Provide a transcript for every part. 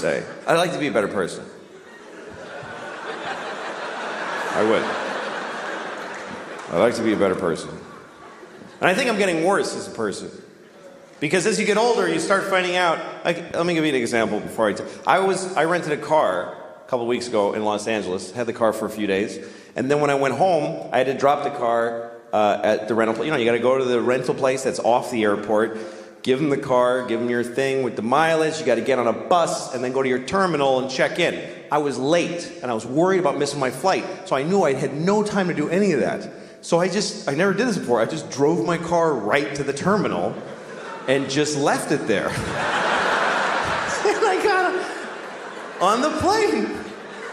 say. I'd like to be a better person. I would. I'd like to be a better person. And I think I'm getting worse as a person. Because as you get older, you start finding out, like, let me give you an example before I rented a car a couple of weeks ago in Los Angeles, had the car for a few days, and then when I went home, I had to drop the car at the rental place. You know, you gotta go to the rental place that's off the airport, give them the car, give them your thing with the mileage, you gotta get on a bus, and then go to your terminal and check in. I was late, and I was worried about missing my flight, so I knew I had no time to do any of that. So I never did this before, I just drove my car right to the terminal, and just left it there. And I got on the plane.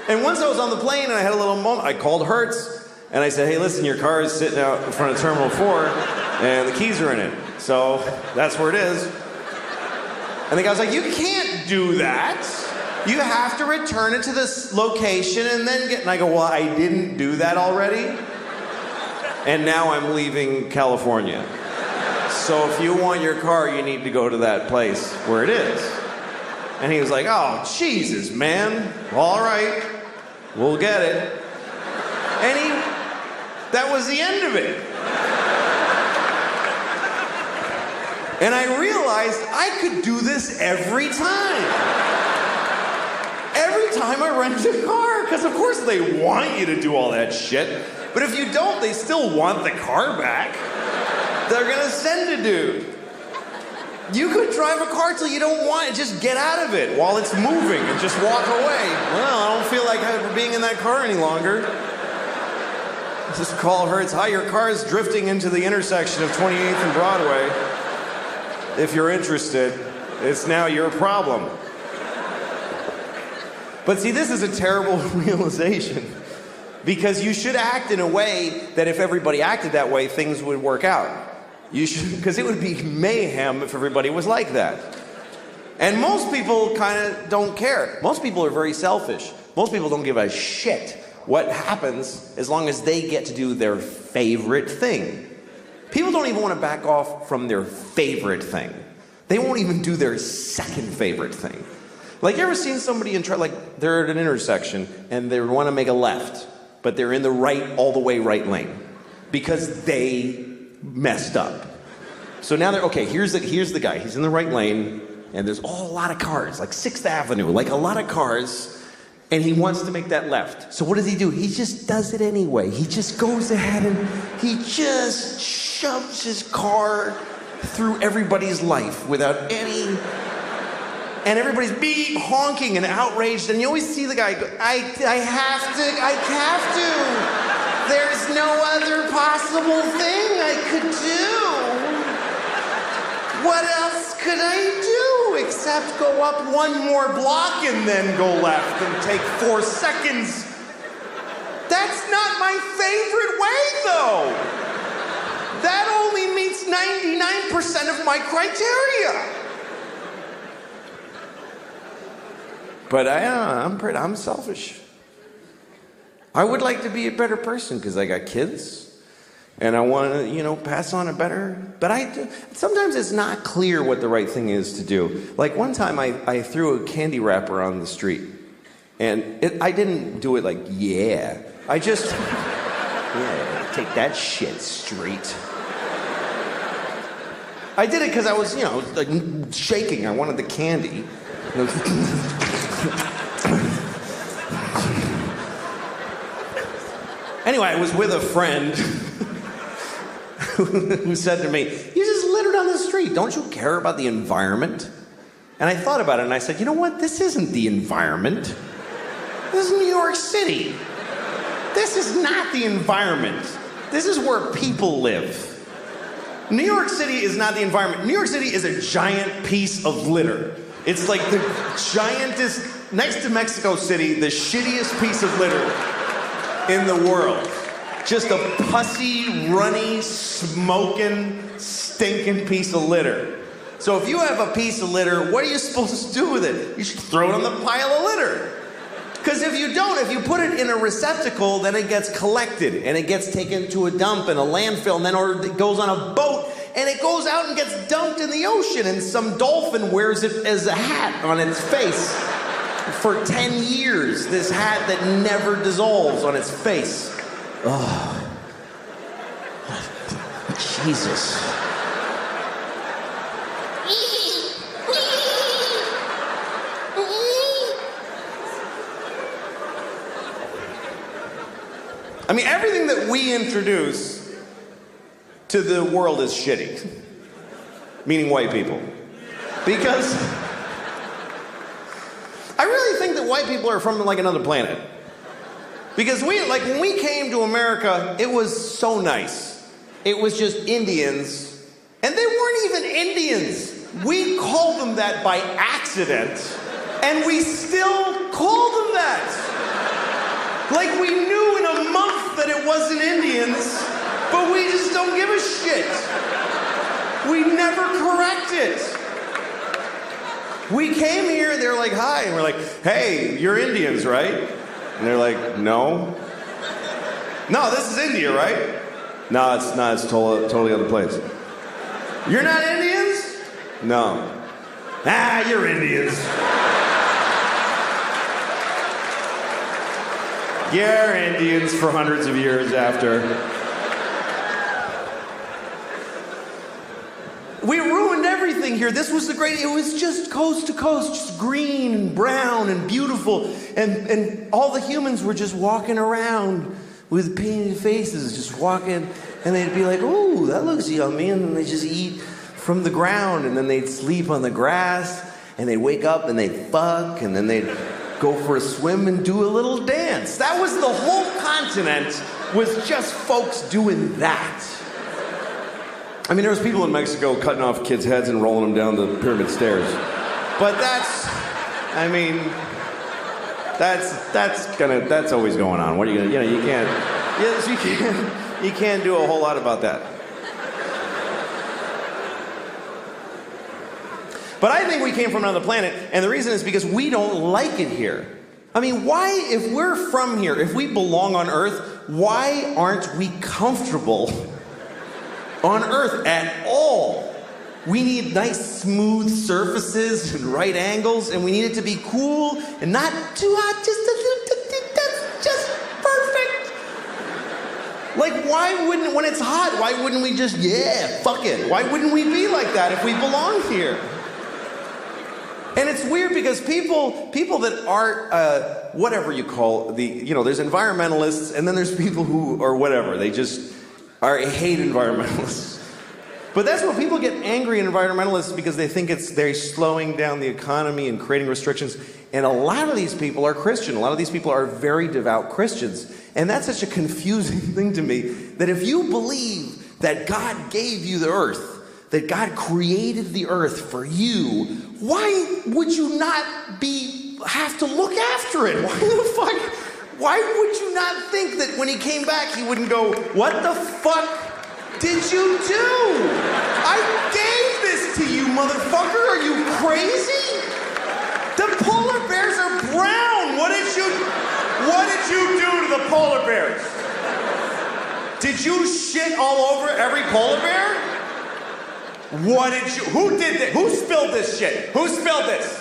And once I was on the plane and I had a little moment, I called Hertz and I said, hey, listen, your car is sitting out in front of Terminal 4 and the keys are in it. So that's where it is. And the guy was like, you can't do that. You have to return it to this location and then get... And I go, well, I didn't do that already. And now I'm leaving California. So if you want your car, you need to go to that place where it is. And he was like, oh, Jesus, man. All right, we'll get it. And that was the end of it. And I realized I could do this every time. Every time I rent a car, because of course they want you to do all that shit. But if you don't, they still want the car back. They're gonna send a dude. You could drive a car till you don't want it. Just get out of it while it's moving and just walk away. Well, I don't feel like being in that car any longer. Just call Hertz. Hi, your car is drifting into the intersection of 28th and Broadway. If you're interested, it's now your problem. But see, this is a terrible realization. Because you should act in a way that if everybody acted that way, things would work out. You should, because it would be mayhem if everybody was like that. And most people kind of don't care. Most people are very selfish. Most people don't give a shit what happens as long as they get to do their favorite thing. People don't even want to back off from their favorite thing. They won't even do their second favorite thing. Like, you ever seen somebody like they're at an intersection and they want to make a left, but they're in the all the way right lane because they messed up. So now here's the guy. He's in the right lane, and there's a lot of cars, like 6th Avenue, like a lot of cars, and he wants to make that left. So what does he do? He just does it anyway. He just goes ahead and he just shoves his car through everybody's life without any... And everybody's beep, honking and outraged, and you always see the guy go, I have to. There's no other possible thing I could do. What else could I do except go up one more block and then go left and take 4 seconds? That's not my favorite way, though. That only meets 99% of my criteria. But I'm selfish. I would like to be a better person because I got kids. And I want to, pass on a better... But sometimes it's not clear what the right thing is to do. Like one time I threw a candy wrapper on the street. And I didn't do it like, yeah. I just... yeah, take that shit straight. I did it because I was, like shaking. I wanted the candy. Anyway, I was with a friend who said to me, you just littered on the street. Don't you care about the environment? And I thought about it and I said, you know what? This isn't the environment. This is New York City. This is not the environment. This is where people live. New York City is not the environment. New York City is a giant piece of litter. It's like the giantest, next to Mexico City, the shittiest piece of litter in the world. Just a pussy, runny, smoking, stinking piece of litter. So if you have a piece of litter, what are you supposed to do with it? You should throw it on the pile of litter. Because if you don't, if you put it in a receptacle, then it gets collected and it gets taken to a dump in a landfill, and then or it goes on a boat and it goes out and gets dumped in the ocean, and some dolphin wears it as a hat on its face. for 10 years, this hat that never dissolves on its face. Oh. Jesus. I mean, everything that we introduce to the world is shitty. Meaning white people. Because I really think that white people are from like another planet. Because when we came to America, it was so nice. It was just Indians, and they weren't even Indians. We called them that by accident, and we still call them that. Like we knew in a month that it wasn't Indians, but we just don't give a shit. We never correct it. We came here, they're like, hi, and we're like, hey, you're Indians, right? And they're like, no. No, this is India, right? No, it's not. It's totally other place. You're not Indians? No. Ah, you're Indians. You're Indians for hundreds of years after. We ruined everything here. This was it was just coast to coast, just green and brown and beautiful. And all the humans were just walking around with painted faces, just walking, and they'd be like, ooh, that looks yummy, and then they just eat from the ground, and then they'd sleep on the grass, and they'd wake up and they'd fuck, and then they'd go for a swim and do a little dance. That was the whole continent, was just folks doing that. I mean, there was people in Mexico cutting off kids' heads and rolling them down the pyramid stairs. But that's always going on. What are you gonna, you can't do a whole lot about that. But I think we came from another planet, and the reason is because we don't like it here. I mean, why, if we're from here, if we belong on Earth, why aren't we comfortable on Earth at all? We need nice, smooth surfaces and right angles, and we need it to be cool and not too hot, just a little, that's just perfect. Like, why wouldn't, when it's hot, why wouldn't we just, yeah, fuck it? Why wouldn't we be like that if we belong here? And it's weird because people that aren't, whatever you call there's environmentalists, and then there's people who are whatever, they just hate environmentalists. But that's what people get angry at environmentalists, because they think they're slowing down the economy and creating restrictions. And a lot of these people are Christian. A lot of these people are very devout Christians. And that's such a confusing thing to me, that if you believe that God gave you the earth, that God created the earth for you, why would you not have to look after it? Why would you not think that when he came back, he wouldn't go, what the fuck did you do? I gave this to you, motherfucker. Are you crazy? The polar bears are brown. What did you do to the polar bears? Did you shit all over every polar bear? Who did this? Who spilled this shit? Who spilled this?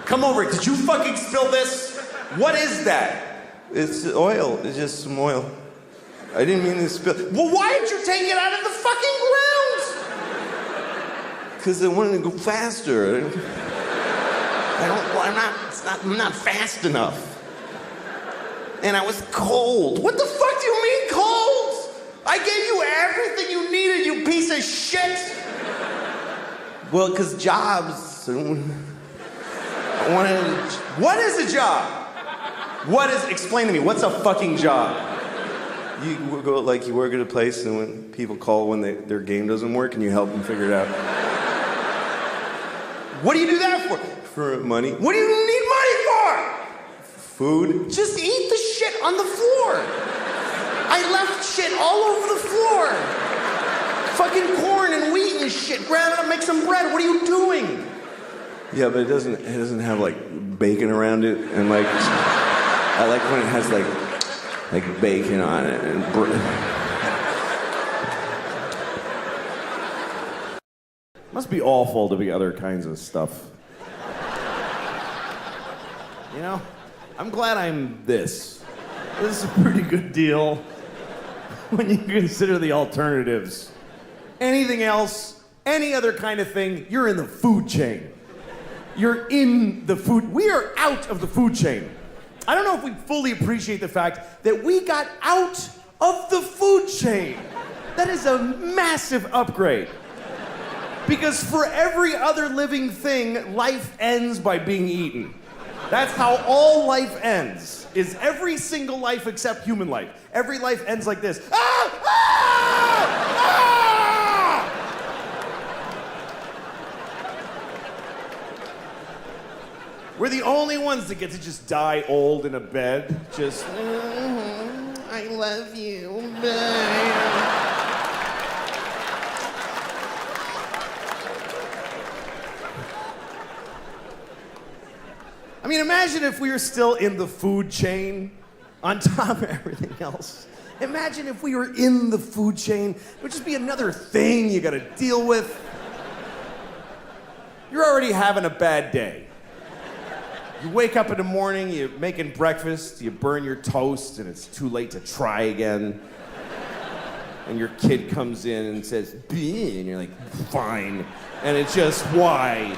Come over. Did you fucking spill this? What is that? It's oil. It's just some oil. I didn't mean to spill. Well, why did you take it out of the fucking ground? Because I wanted to go faster. I'm not fast enough. And I was cold. What the fuck do you mean cold? I gave you everything you needed, you piece of shit. Well, because jobs. What is a job? Explain to me, what's a fucking job? You work at a place, and when people call when their game doesn't work, and you help them figure it out. What do you do that for? For money. What do you need money for? Food. Just eat the shit on the floor. I left shit all over the floor. Fucking corn and wheat and shit. Grab it up, make some bread. What are you doing? Yeah, but it doesn't have like bacon around it, and like I like when it has like bacon on it and Must be awful to be other kinds of stuff. You know, I'm glad I'm this. This is a pretty good deal when you consider the alternatives. Anything else, any other kind of thing, you're in the food chain. You're in the food. We are out of the food chain. I don't know if we fully appreciate the fact that we got out of the food chain. That is a massive upgrade. Because for every other living thing, life ends by being eaten. That's how all life ends, is every single life except human life. Every life ends like this. Ah! Ah! Ah! We're the only ones that get to just die old in a bed. Just, I love you. Bye. I mean, imagine if we were still in the food chain on top of everything else. Imagine if we were in the food chain. It would just be another thing you gotta deal with. You're already having a bad day. You wake up in the morning, you're making breakfast, you burn your toast, and it's too late to try again. And your kid comes in and says, "Bleh," and you're like, fine. And it's just, why?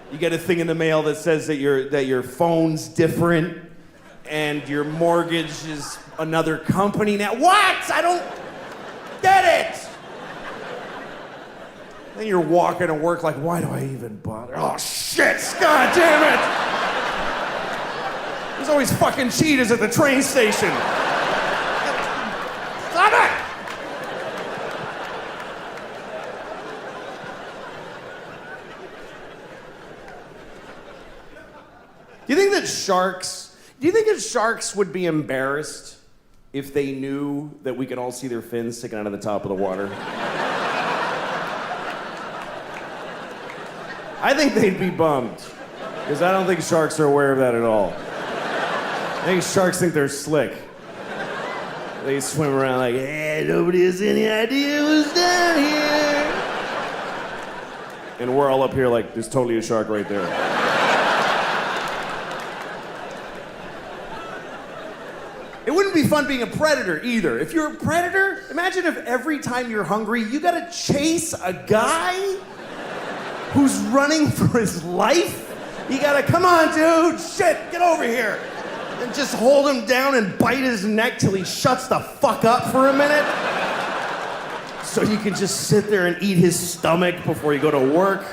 You get a thing in the mail that says that your phone's different and your mortgage is another company now. What? I don't get it. Then you're walking to work like, why do I even bother? Oh shit, God damn it. There's always fucking cheetahs at the train station. Stop it! Do you think that sharks would be embarrassed if they knew that we could all see their fins sticking out of the top of the water? I think they'd be bummed, because I don't think sharks are aware of that at all. I think sharks think they're slick. They swim around like, hey, nobody has any idea what's down here. And we're all up here like, there's totally a shark right there. It wouldn't be fun being a predator either. If you're a predator, imagine if every time you're hungry, you gotta chase a guy who's running for his life. You gotta, come on, dude, shit, get over here. And just hold him down and bite his neck till he shuts the fuck up for a minute. So you can just sit there and eat his stomach before you go to work.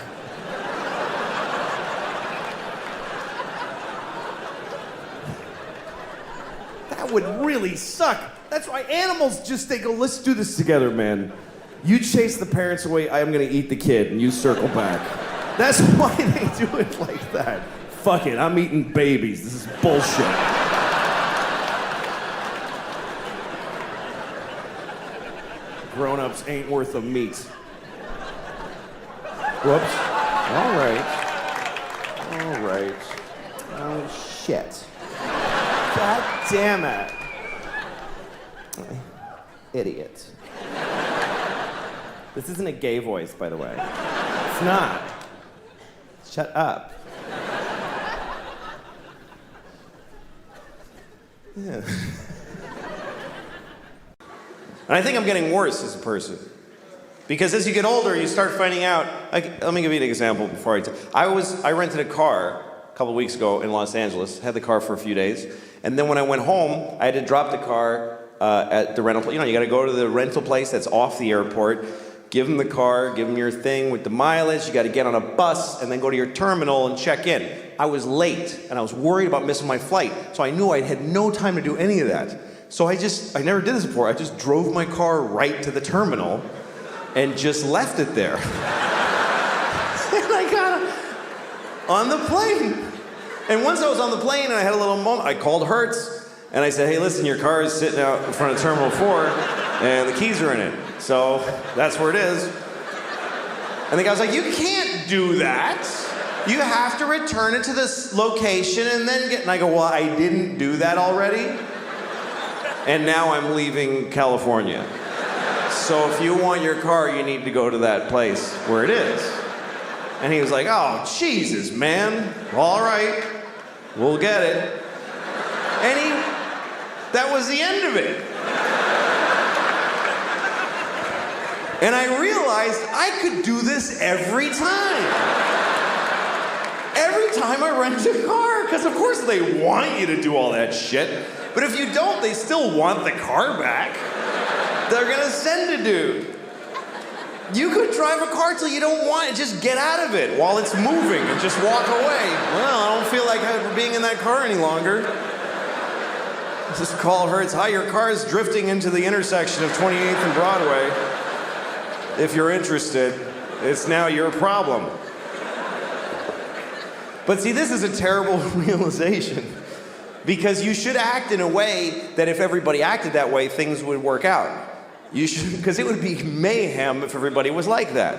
That would really suck. That's why animals just, they go, let's do this together, man. You chase the parents away, I'm gonna eat the kid, and you circle back. That's why they do it like that. Fuck it, I'm eating babies. This is bullshit. Grown-ups ain't worth the meat. Whoops. All right. Oh, shit. God damn it. Idiot. This isn't a gay voice, by the way. It's not. Shut up. Yeah. And I think I'm getting worse as a person. Because as you get older, you start finding out, like, let me give you an example before I rented a car a couple of weeks ago in Los Angeles, had the car for a few days, and then when I went home, I had to drop the car at the rental place. You know, you gotta go to the rental place that's off the airport, give them the car, give them your thing with the mileage, you gotta get on a bus, and then go to your terminal and check in. I was late, and I was worried about missing my flight, so I knew I had no time to do any of that. So I never did this before, I just drove my car right to the terminal, and just left it there. And I got on the plane. And once I was on the plane and I had a little moment, I called Hertz and I said, hey, listen, your car is sitting out in front of Terminal 4 and the keys are in it. So that's where it is. And the guy was like, you can't do that. You have to return it to this location and then get, and I go, well, I didn't do that already. And now I'm leaving California. So if you want your car, you need to go to that place where it is. And he was like, oh, Jesus, man. All right, we'll get it. And that was the end of it. And I realized I could do this every time. Every time I rent a car, because of course they want you to do all that shit. But if you don't, they still want the car back. They're gonna send a dude. You could drive a car till you don't want it, just get out of it while it's moving and just walk away. Well, I don't feel like being in that car any longer. Just call Hertz. Hi, your car is drifting into the intersection of 28th and Broadway. If you're interested, it's now your problem. But see, this is a terrible realization because you should act in a way that if everybody acted that way, things would work out. You should, because it would be mayhem if everybody was like that.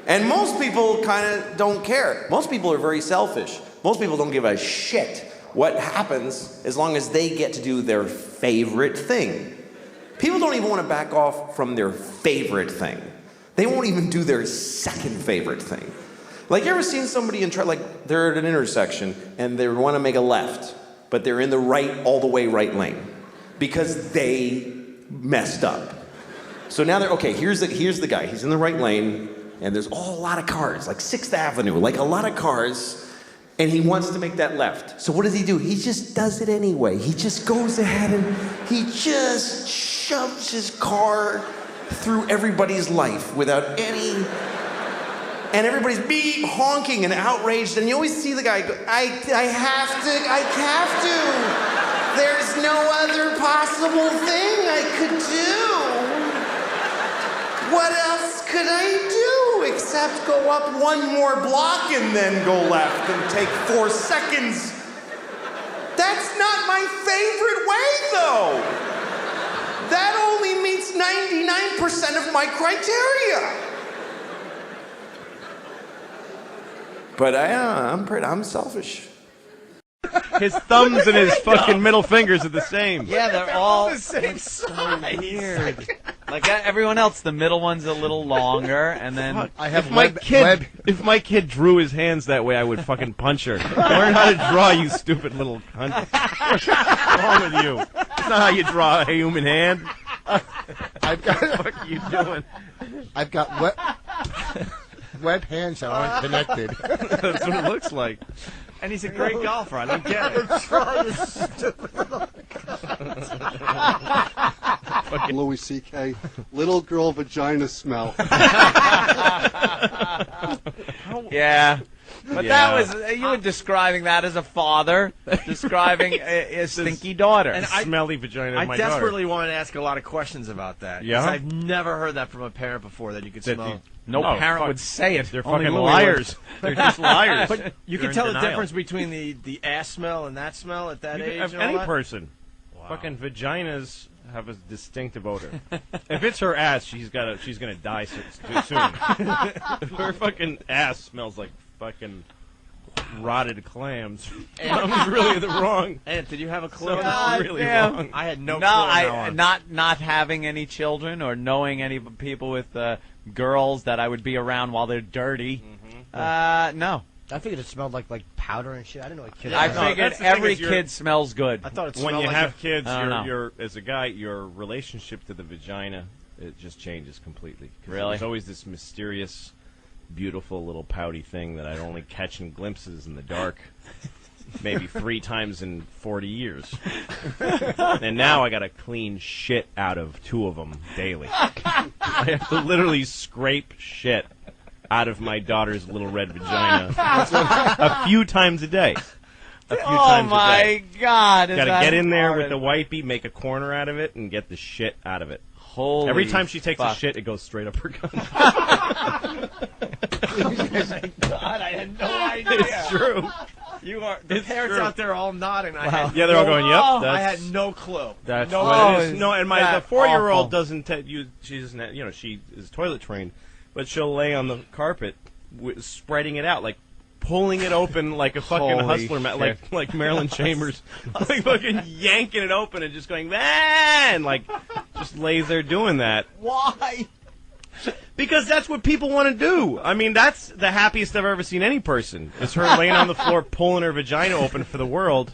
And most people kind of don't care. Most people are very selfish. Most people don't give a shit what happens as long as they get to do their favorite thing. People don't even want to back off from their favorite thing. They won't even do their second favorite thing. Like, you ever seen somebody like they're at an intersection and they want to make a left, but they're in the all the way right lane because they messed up. So now here's the guy. He's in the right lane and there's a lot of cars, like 6th Avenue, like a lot of cars, and he wants to make that left. So what does he do? He just does it anyway. He just goes ahead and he just shoves his car through everybody's life without any... And everybody's beep, honking and outraged, and you always see the guy go, I have to. There's no other possible thing I could do. What else could I do except go up one more block and then go left and take 4 seconds? That's not my favorite way, though. That only meets 99% of my criteria. But I'm selfish. His thumbs and his fucking middle fingers are the same. Yeah, they're all the same size. weird. Like everyone else, the middle one's a little longer, and then If my kid drew his hands that way, I would fucking punch her. Learn how to draw, you stupid little cunt. What's wrong with you? That's not how you draw a human hand. I've got. What the fuck are you doing? I've got web hands that aren't connected. That's what it looks like. and he's a great golfer. I don't get it. Louis C.K. Little girl vagina smell. Yeah. But that was, you were describing that as a father, describing a stinky daughter. And smelly vagina of my I daughter. desperately want to ask a lot of questions about that. Yeah? I've never heard that from a parent before, that you could smell. No parent would say it. They're Only fucking Louis liars. They're just liars. But you They're can tell in the denial. difference between the ass smell and that smell at that age? Of and all any that? person. Wow. Fucking vaginas have a distinctive odor. If it's her ass, she's gonna die soon. If her fucking ass smells like fucking rotted clams, something's really wrong. Ant, did you have a clue? Something's really damn. wrong. I had no clue. Not having any children or knowing any people with girls that I would be around while they're dirty. No. I figured it smelled like powder and shit. I didn't know what kids. I No, figured that's the thing every is you're- kid smells good. I thought it When smelled you like have kids, I don't know. you're as a guy, your relationship to the vagina, it just changes completely. 'Cause Really? There's always this mysterious, beautiful little pouty thing that I only catch in glimpses in the dark. Maybe 3 times in 40 years. And now I gotta clean shit out of 2 of them daily. I have to literally scrape shit out of my daughter's little red vagina a few times a day. A few times a day. God! Gotta get in there with the wipey, make a corner out of it, and get the shit out of it. Holy Every time she takes fuck. a shit, it goes straight up her gun. God, I had no idea. It's true. You are the It's parents true. out there all nodding. I Wow. had Yeah, they're all going, yep. I had no clue. That's no what clue. it is. No, and the that 4-year-old awful. doesn't. She doesn't. You know, she is toilet trained, but she'll lay on the carpet, spreading it out, like pulling it open like a fucking Holy hustler, shit. like Marilyn Chambers, like fucking yanking it open and just going, man, like just lays there doing that. Why? Because that's what people want to do. I mean, that's the happiest I've ever seen any person. Is her laying on the floor, pulling her vagina open for the world.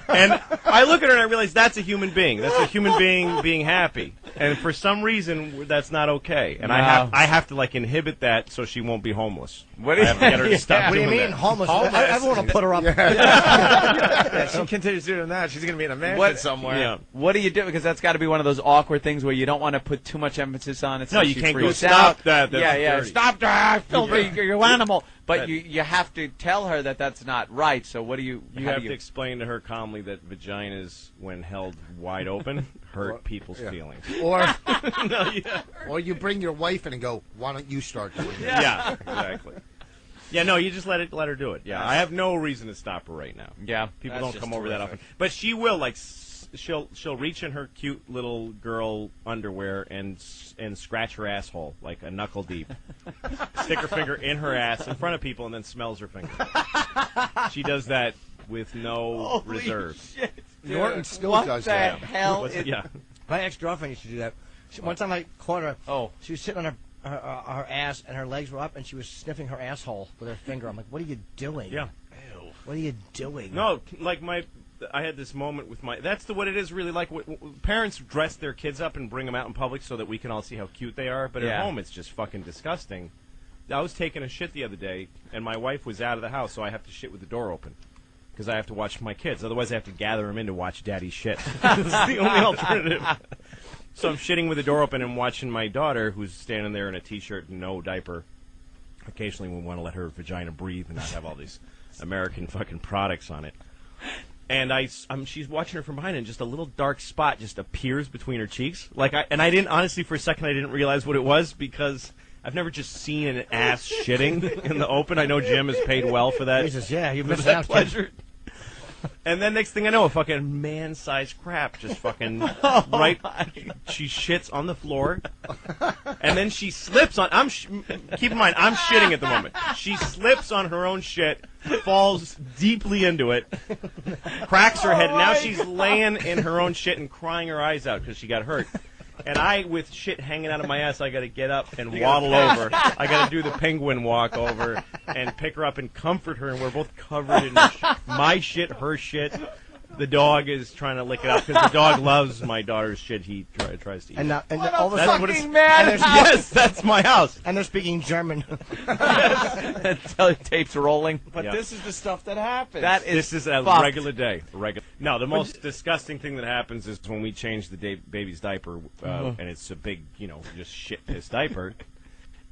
And I look at her and I realize that's a human being. That's a human being being happy. And for some reason, that's not okay. And I have to like inhibit that so she won't be homeless. What do you, I have to get her to stop What do you doing mean, that. homeless? Everyone will put her up. Yeah, she continues doing that. She's going to be in a mansion somewhere. Yeah. what do you do? Because that's got to be one of those awkward things where you don't want to put too much emphasis on it. So No, you she can't go, freaks "Stop out. that, that's yeah. dirty." Stop that. Filthy, you animal. But That- you have to tell her that that's not right. So what do you? You how have do to explain to her calmly that vaginas, when held wide open, hurt people's feelings. Or, No, yeah. or you bring your wife in and go, why don't you start doing it? Yeah, exactly. Yeah, no, you just let her do it. Yeah, I have no reason to stop her right now. Yeah. People That's don't just come over that terrific. often, but she will. Like, she'll reach in her cute little girl underwear and scratch her asshole like a knuckle deep. Stick her finger in her ass in front of people and then smells her finger. She does that with no reserve. Shit, dude. Norton still what does the that. hell? Yeah. My ex-girlfriend used to do that. One time I caught her. Oh. She was sitting on her ass, and her legs were up, and she was sniffing her asshole with her finger. I'm like, what are you doing? Yeah. What are you doing? No, like I had this moment with that's what it is really like. Parents dress their kids up and bring them out in public so that we can all see how cute they are. But Yeah. at home, it's just fucking disgusting. I was taking a shit the other day, and my wife was out of the house, so I have to shit with the door open because I have to watch my kids. Otherwise, I have to gather them in to watch Daddy shit. It's the only alternative. So I'm shitting with the door open and watching my daughter, who's standing there in a t-shirt and no diaper. Occasionally, we want to let her vagina breathe and not have all these American fucking products on it. And she's watching her from behind, and just a little dark spot just appears between her cheeks. I didn't, honestly, for a second, I didn't realize what it was because I've never just seen an ass shitting in the open. I know Jim is paid well for that. Jesus, yeah, you For missed that out. kid. pleasure. And then next thing I know, a fucking man-sized crap just fucking right. She shits on the floor, and then she slips on. Keep in mind, I'm shitting at the moment. She slips on her own shit, falls deeply into it, cracks her head. And now she's laying in her own shit and crying her eyes out because she got hurt. And I, with shit hanging out of my ass, I got to get up and waddle over. I got to do the penguin walk over and pick her up and comfort her. And we're both covered in my shit, her shit. The dog is trying to lick it up because the dog loves my daughter's shit. He tries to eat. And, it. and all of a That's sudden, what it's. man. Yes, that's my house. and they're speaking German. Tapes rolling. But Yeah. this is the stuff that happens. That is This is a fucked. regular day. No, the most disgusting thing that happens is when we change the baby's diaper, and it's a big, just shit-pissed diaper.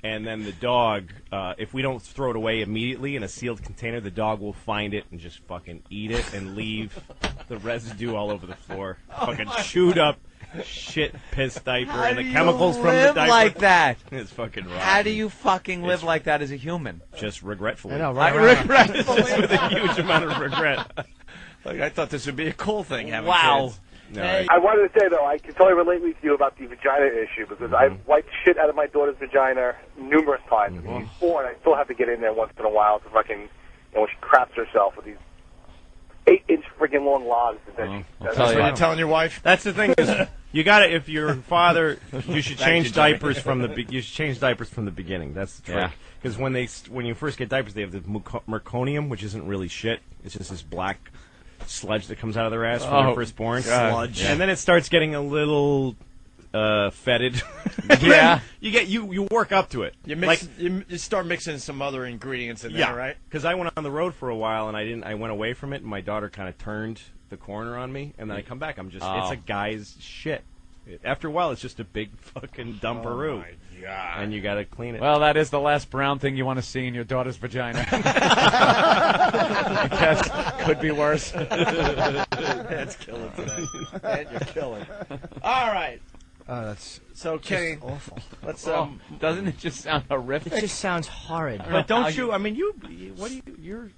And then the dog, if we don't throw it away immediately in a sealed container, the dog will find it and just fucking eat it and leave the residue all over the floor. Fucking chewed up shit-pissed diaper How and do the you chemicals from the live diaper. like that? It's fucking rotten. How do you fucking live It's- like that as a human? Just regretfully. I know, I right? regret Just with a huge amount of regret. Like, I thought this would be a cool thing. Having Wow. kids. No, Hey. I wanted to say, though, I can totally relate with you about the vagina issue because I've wiped shit out of my daughter's vagina numerous times before, and I still have to get in there once in a while to fucking, when she craps herself with these 8-inch freaking long logs. That she, tell So you. you're telling your wife? That's the thing is, you got to if your father, you should change diapers from the you should change diapers from the beginning. That's the trick. Yeah. Because when you first get diapers, they have the meconium, which isn't really shit. It's just this black sludge that comes out of their ass when Oh, they're first born. sludge. And then it starts getting a little fetid. Yeah. You work up to it. You mix. You start mixing some other ingredients in there, right? Because I went on the road for a while and I went away from it, and my daughter kind of turned the corner on me, and then I come back, it's a guy's shit. After a while, it's just a big fucking dumperoo, God. and you got to clean it. Well, that is the last brown thing you want to see in your daughter's vagina. Because could be worse. That's killing today. And you're killing. All right. That's So, Kenny, awful. let's Doesn't it just sound horrific? It just sounds horrid. But don't you? I mean, you're.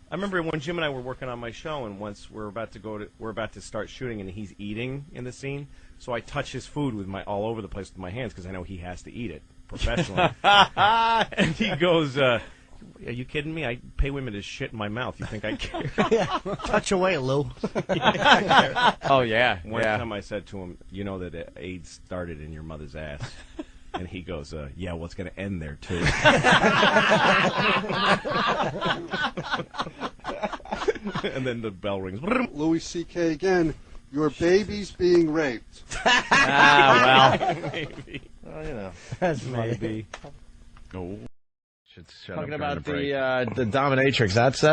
I remember when Jim and I were working on my show, and once we're about to start shooting, and he's eating in the scene. So I touch his food with all over the place with my hands because I know he has to eat it professionally. And he goes, "Are you kidding me? I pay women to shit in my mouth. You think I care?" Touch away, Lou. Oh, yeah. One yeah. time I said to him, "You know that AIDS started in your mother's ass." And he goes, yeah, well, it's going to end there, too. And then the bell rings. Louis C.K. again. Your baby's being raped. Maybe. Well, you know. That's me. Maybe. Oh. Talking about the dominatrix. That's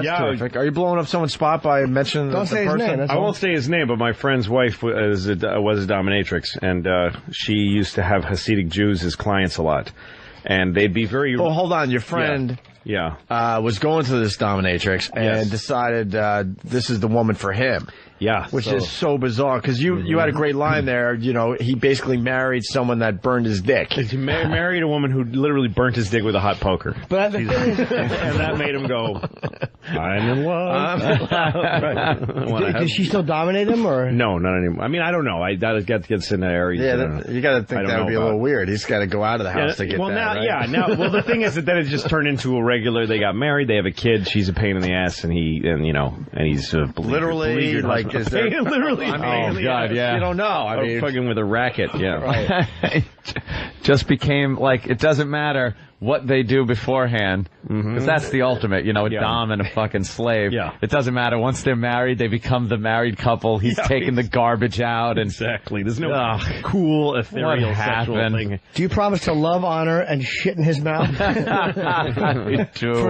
Yeah, terrific. Are you blowing up someone's spot by mentioning Don't the say his person? name, that's I won't say his name, but my friend's wife was a dominatrix, and she used to have Hasidic Jews as clients a lot, and they'd be very. Oh, hold on. Your friend Yeah. was going to this dominatrix and Yes. decided this is the woman for him. Yeah, Which is so bizarre, because you had a great line there. You know, he basically married someone that burned his dick. He married a woman who literally burnt his dick with a hot poker. But the thing is, And that made him go, I'm in love. does she still dominate him, or? No, not anymore. I mean, I don't know. That gets in that area. Yeah, you got to I think don't that would know be a about- little weird. He's got to go out of the house to get well, that, now, right? Well, the thing is that then it just turned into a regular. They got married. They have a kid. She's a pain in the ass, and he's a Literally, like, is there... literally. I mean, yeah. You don't know. I mean, fucking with a racket. Yeah. Just became like, it doesn't matter what they do beforehand, because that's the ultimate, a dom and a fucking slave. Yeah. It doesn't matter. Once they're married, they become the married couple. He's taking the garbage out. And Exactly. There's no cool, ethereal What sexual happened? thing. Do you promise to love, honor, and shit in his mouth for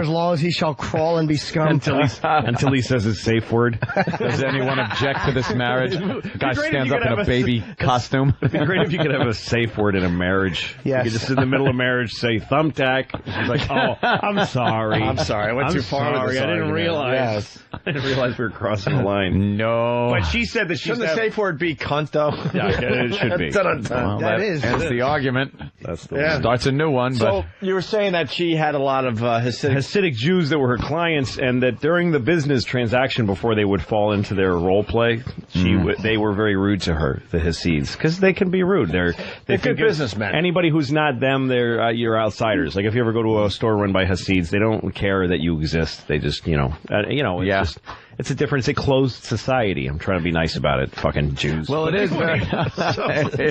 as long as he shall crawl and be scum? Until he says his safe word. does anyone object to this marriage? The guy great if stands you up could in a have baby costume. It'd be great if you could have a safe word in a marriage. Yes. You could just in the middle of marriage say thumbtack. She's like, oh, I'm sorry. I'm sorry. I went too far with sorry. this I didn't argument. realize. Yes. I didn't realize we were crossing the line. No. But she said that she's Shouldn't the safe word be cunt, though? Yeah, it should be. Dun-dun-dun. Well, That is. ends the argument. That's the Yeah. one. Starts a new one, So but you were saying that she had a lot of Hasidic... Hasidic Jews that were her clients, and that during the business transaction, before they would fall into their role play, they were very rude to her, the Hasids, because they can be rude. They're good think businessmen. Anybody who's not them, you're outsiders. Like if you ever go to a store run by Hasids, they don't care that you exist. They just, it's a different, it's a closed society. I'm trying to be nice about it, fucking Jews. well, it is very.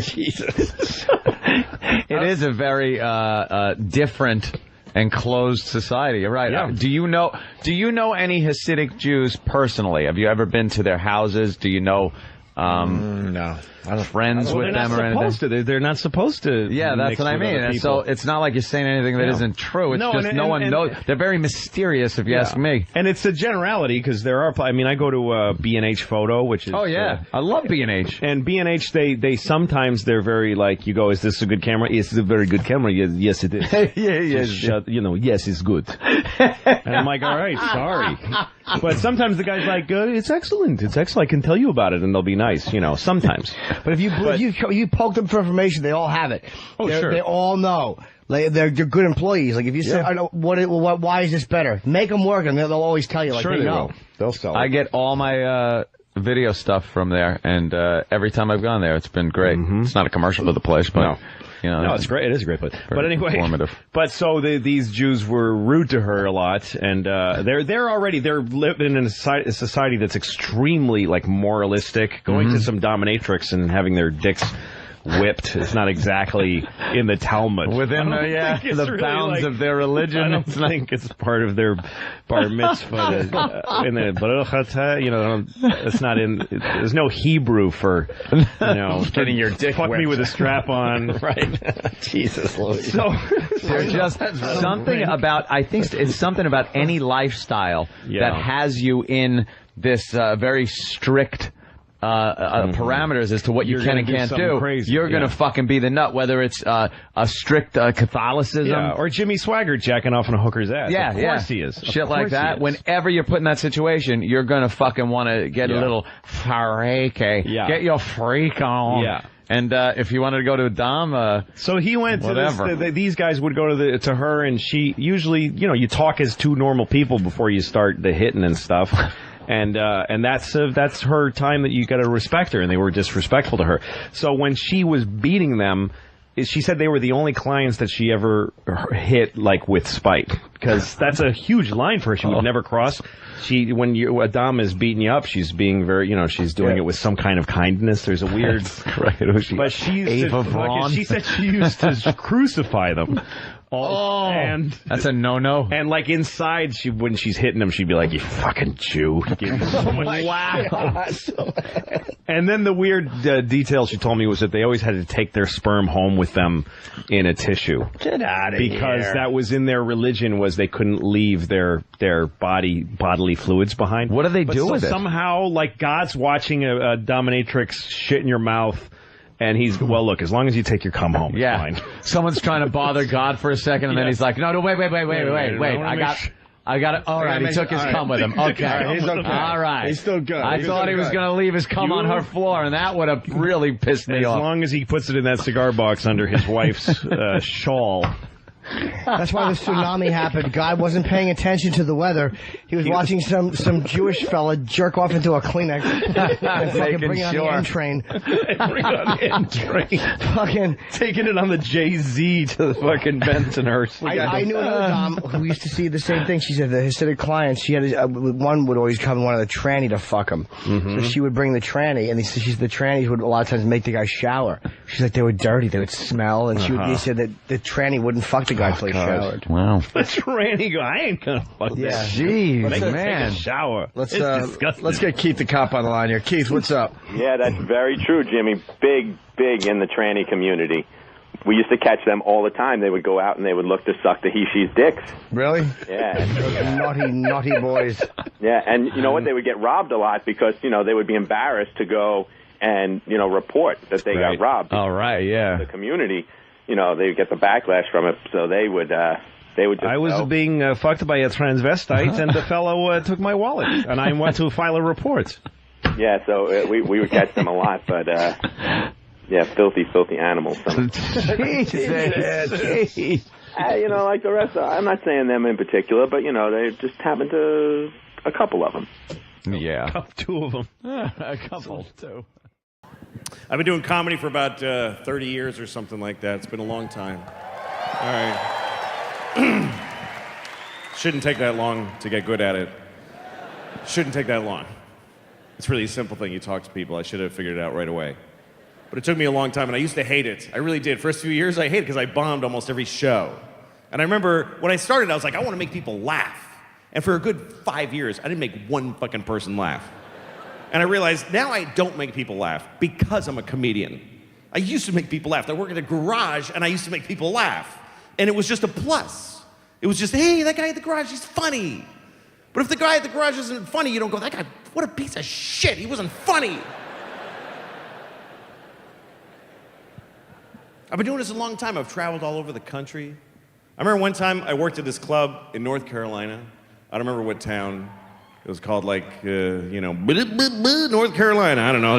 Jesus. It is a very different and closed society. You're right. Yeah. Do you know any Hasidic Jews personally? Have you ever been to their houses? Do you know No. friends with them or anything? They're not supposed to. Yeah, that's mix what I with mean. other And people. so it's not like you're saying anything that isn't true. It's No, just and- no one and- knows. They're very mysterious, if you ask me. And it's a generality because there are. I mean, I go to B&H Photo, which is. Oh yeah, I love B&H. And B&H, they sometimes they're very like, you go, is this a good camera? Yes, it's a very good camera. Yes, it is. Yes, it's good. And I'm like, all right, sorry. But sometimes the guy's like, it's excellent. It's excellent. I can tell you about it, and they'll be nice, sometimes. But if you poke them for information, they all have it. Oh, sure. They all know. Like, they're good employees. Like if you say, I know, why is this better? Make them work, and they'll always tell you. Like Sure they they know. will. They'll sell it. I get all my video stuff from there, and every time I've gone there, it's been great. It's not a commercial for the place, but No, it's great. It is a great place. But anyway, informative. But so these Jews were rude to her a lot, and they're living in a society that's extremely like moralistic. Going to some dominatrix and having their dicks whipped is not exactly in the Talmud. within think it's the really, bounds like, of their religion. I don't think it's part of their bar mitzvah. In the Baruch Atah, it's not in. There's no Hebrew for Getting your dick fuck me whipped. with a strap on. Right. Jesus, Louis. So There's just something about, I think it's something about any lifestyle that has you in this very strict parameters as to what you You're can gonna and do can't something do. crazy, You're going to fucking be the nut, whether it's a strict Catholicism. Yeah, or Jimmy Swaggart jacking off on a hooker's ass. Yeah, of course he is. Shit Of like course that. he is. Whenever you're put in that situation, you're going to fucking want to get a little freaky. Yeah. Get your freak on. Yeah. And if you wanted to go to a Dom, So he went Whatever. to this, these guys would go to her, and she usually, you talk as two normal people before you start the hitting and stuff. And that's her time that you got to respect her, and they were disrespectful to her. So when she was beating them, she said they were the only clients that she ever hit like with spite, because that's a huge line for her. She would never cross. When a dom is beating you up, she's being very, she's doing it with some kind of kindness. There's a weird, but she said she used to crucify them. And that's a no-no. And like inside, when she's hitting them, she'd be like, "You fucking Jew!" Wow. And then the weird detail she told me was that they always had to take their sperm home with them in a tissue. Get out of here! Because that was in their religion, was they couldn't leave their bodily fluids behind. What do they do with it? Somehow, like God's watching a dominatrix shit in your mouth. And he's, well, look, as long as you take your cum home, it's fine. Someone's trying to bother God for a second, and then he's like, no, wait. I got it. All right, he took his cum with him. Okay. He's okay. All right. He's still good. I thought he was going to leave his cum on her floor, and that would have really pissed me off. As long as he puts it in that cigar box under his wife's shawl. That's why the tsunami happened. God wasn't paying attention to the weather. He was watching some Jewish fella jerk off into a Kleenex and fucking bring on the N train. Bring on the N train. Fucking taking it on the Jay-Z to the fucking Bensonhurst. I knew another dom who used to see the same thing. She said the Hasidic clients, she had one would always come, one of the tranny to fuck him. So she would bring the tranny, and the trannies would a lot of times make the guy shower. She's like, they were dirty, they would smell, and she said that the tranny wouldn't fuck the guy until he showered. Wow. The tranny go, I ain't gonna fuck Yeah. Jeez, Take man. a shower. Let's get Keith the cop on the line here. Keith, what's up? Yeah, that's very true, Jimmy. Big in the tranny community. We used to catch them all the time. They would go out and they would look to suck the he-she's dicks. Really? Yeah. Naughty boys. Yeah, and you know what? They would get robbed a lot because, they would be embarrassed to go and, report that they got robbed. All right, yeah. The community, they would get the backlash from it, so they would just I was being fucked by a transvestite, and the fellow took my wallet, and I went to file a report. Yeah, so we would catch them a lot, but... yeah, filthy animals. Jesus. Like the rest of I'm not saying them in particular, but, they just happen to... A couple of them. Yeah. Two of them. A couple, too. I've been doing comedy for about 30 years or something like that. It's been a long time. All right. Shouldn't take that long to get good at it. Shouldn't take that long. It's really a simple thing. You talk to people. I should have figured it out right away. But it took me a long time, and I used to hate it. I really did. First few years, I hated it because I bombed almost every show. And I remember when I started, I was like, I want to make people laugh. And for a good 5 years, I didn't make one fucking person laugh. And I realized now I don't make people laugh because I'm a comedian. I used to make people laugh. I work at a garage, and I used to make people laugh. And it was just a plus. It was just, hey, that guy at the garage, he's funny. But if the guy at the garage isn't funny, you don't go, that guy, what a piece of shit. He wasn't funny. I've been doing this a long time. I've traveled all over the country. I remember one time I worked at this club in North Carolina. I don't remember what town. It was called North Carolina. I don't know.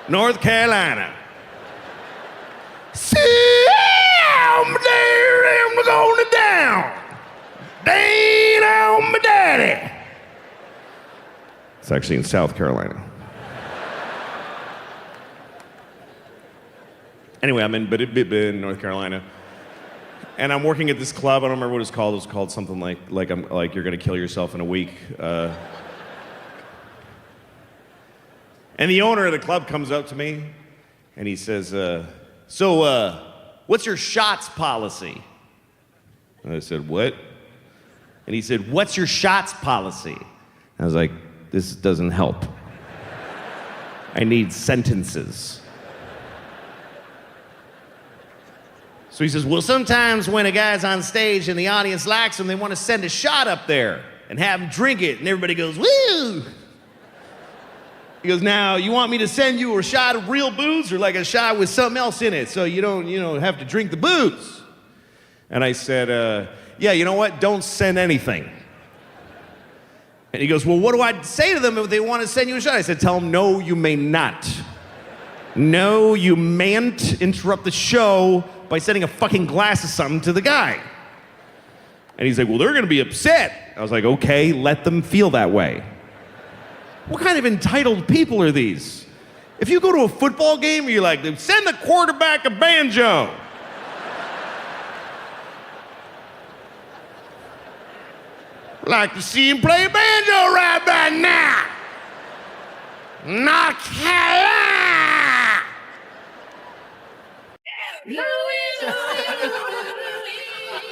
North Carolina. I'm going down. Dang on my daddy. It's actually in South Carolina. Anyway, I'm in North Carolina. And I'm working at this club. I don't remember what it's called. It was called something like you're going to kill yourself in a week. And the owner of the club comes up to me, and he says, so what's your shots policy? And I said, what? And he said, what's your shots policy? I was like, this doesn't help. I need sentences. So he says, well, sometimes when a guy's on stage and the audience likes him, they want to send a shot up there and have him drink it, and everybody goes, woo! He goes, now, you want me to send you a shot of real booze or like a shot with something else in it so you don't, have to drink the booze? And I said, yeah, you know what? Don't send anything. And he goes, well, what do I say to them if they want to send you a shot? I said, tell them, no, you may not. No, you mayn't interrupt the show by sending a fucking glass of something to the guy. And he's like, well, they're going to be upset. I was like, okay, let them feel that way. What kind of entitled people are these? If you go to a football game, you're like, send the quarterback a banjo. Like to see him play banjo right about now. North Carolina.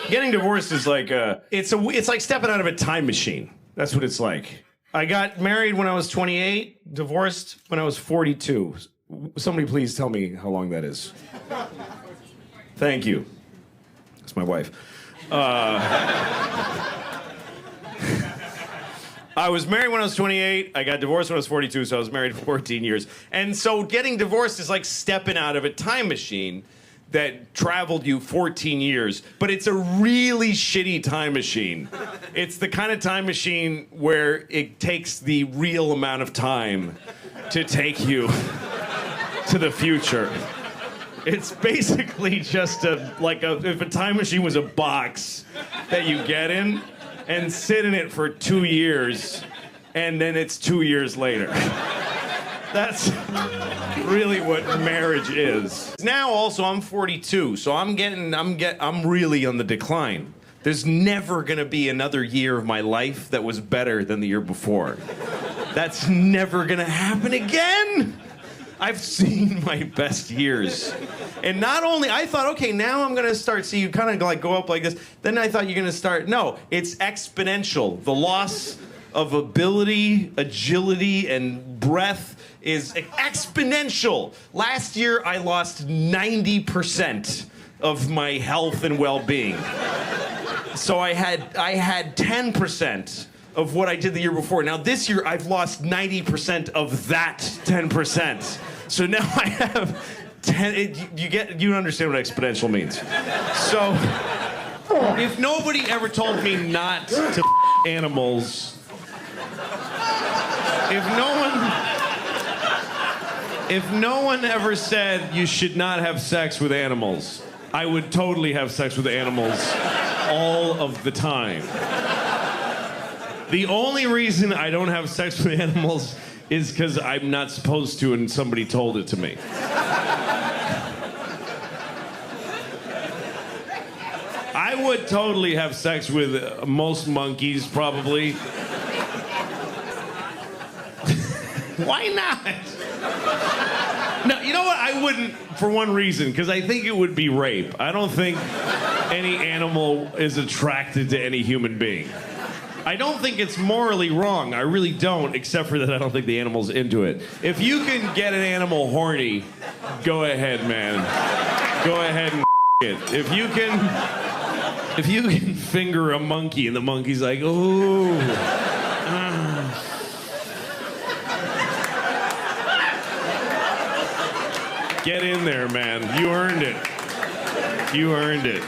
Getting divorced is like it's like stepping out of a time machine. That's what it's like. I got married when I was 28, divorced when I was 42. Somebody please tell me how long that is. Thank you. That's my wife. I was married when I was 28. I got divorced when I was 42, so I was married for 14 years. And so getting divorced is like stepping out of a time machine that traveled you 14 years. But it's a really shitty time machine. It's the kind of time machine where it takes the real amount of time to take you to the future. It's basically just if a time machine was a box that you get in, and sit in it for 2 years, and then it's 2 years later. That's really what marriage is. Now also I'm 42, so I'm really on the decline. There's never gonna be another year of my life that was better than the year before. That's never gonna happen again. I've seen my best years. And not only, I thought, okay, now I'm gonna start, see you kind of like go up like this. Then I thought you're gonna start, no, it's exponential. The loss of ability, agility, and breath is exponential. Last year, I lost 90% of my health and well-being. So I had 10% of what I did the year before. Now this year, I've lost 90% of that 10%. So now I have 10, you understand what exponential means. So if nobody ever told me not to animals, if no one ever said you should not have sex with animals, I would totally have sex with animals all of the time. The only reason I don't have sex with animals is because I'm not supposed to and somebody told it to me. I would totally have sex with most monkeys, probably. Why not? No, you know what? I wouldn't, for one reason, because I think it would be rape. I don't think any animal is attracted to any human being. I don't think it's morally wrong. I really don't, except for that I don't think the animal's into it. If you can get an animal horny, go ahead, man. Go ahead and it. If you can finger a monkey and the monkey's like, ooh. Get in there, man. You earned it. You earned it.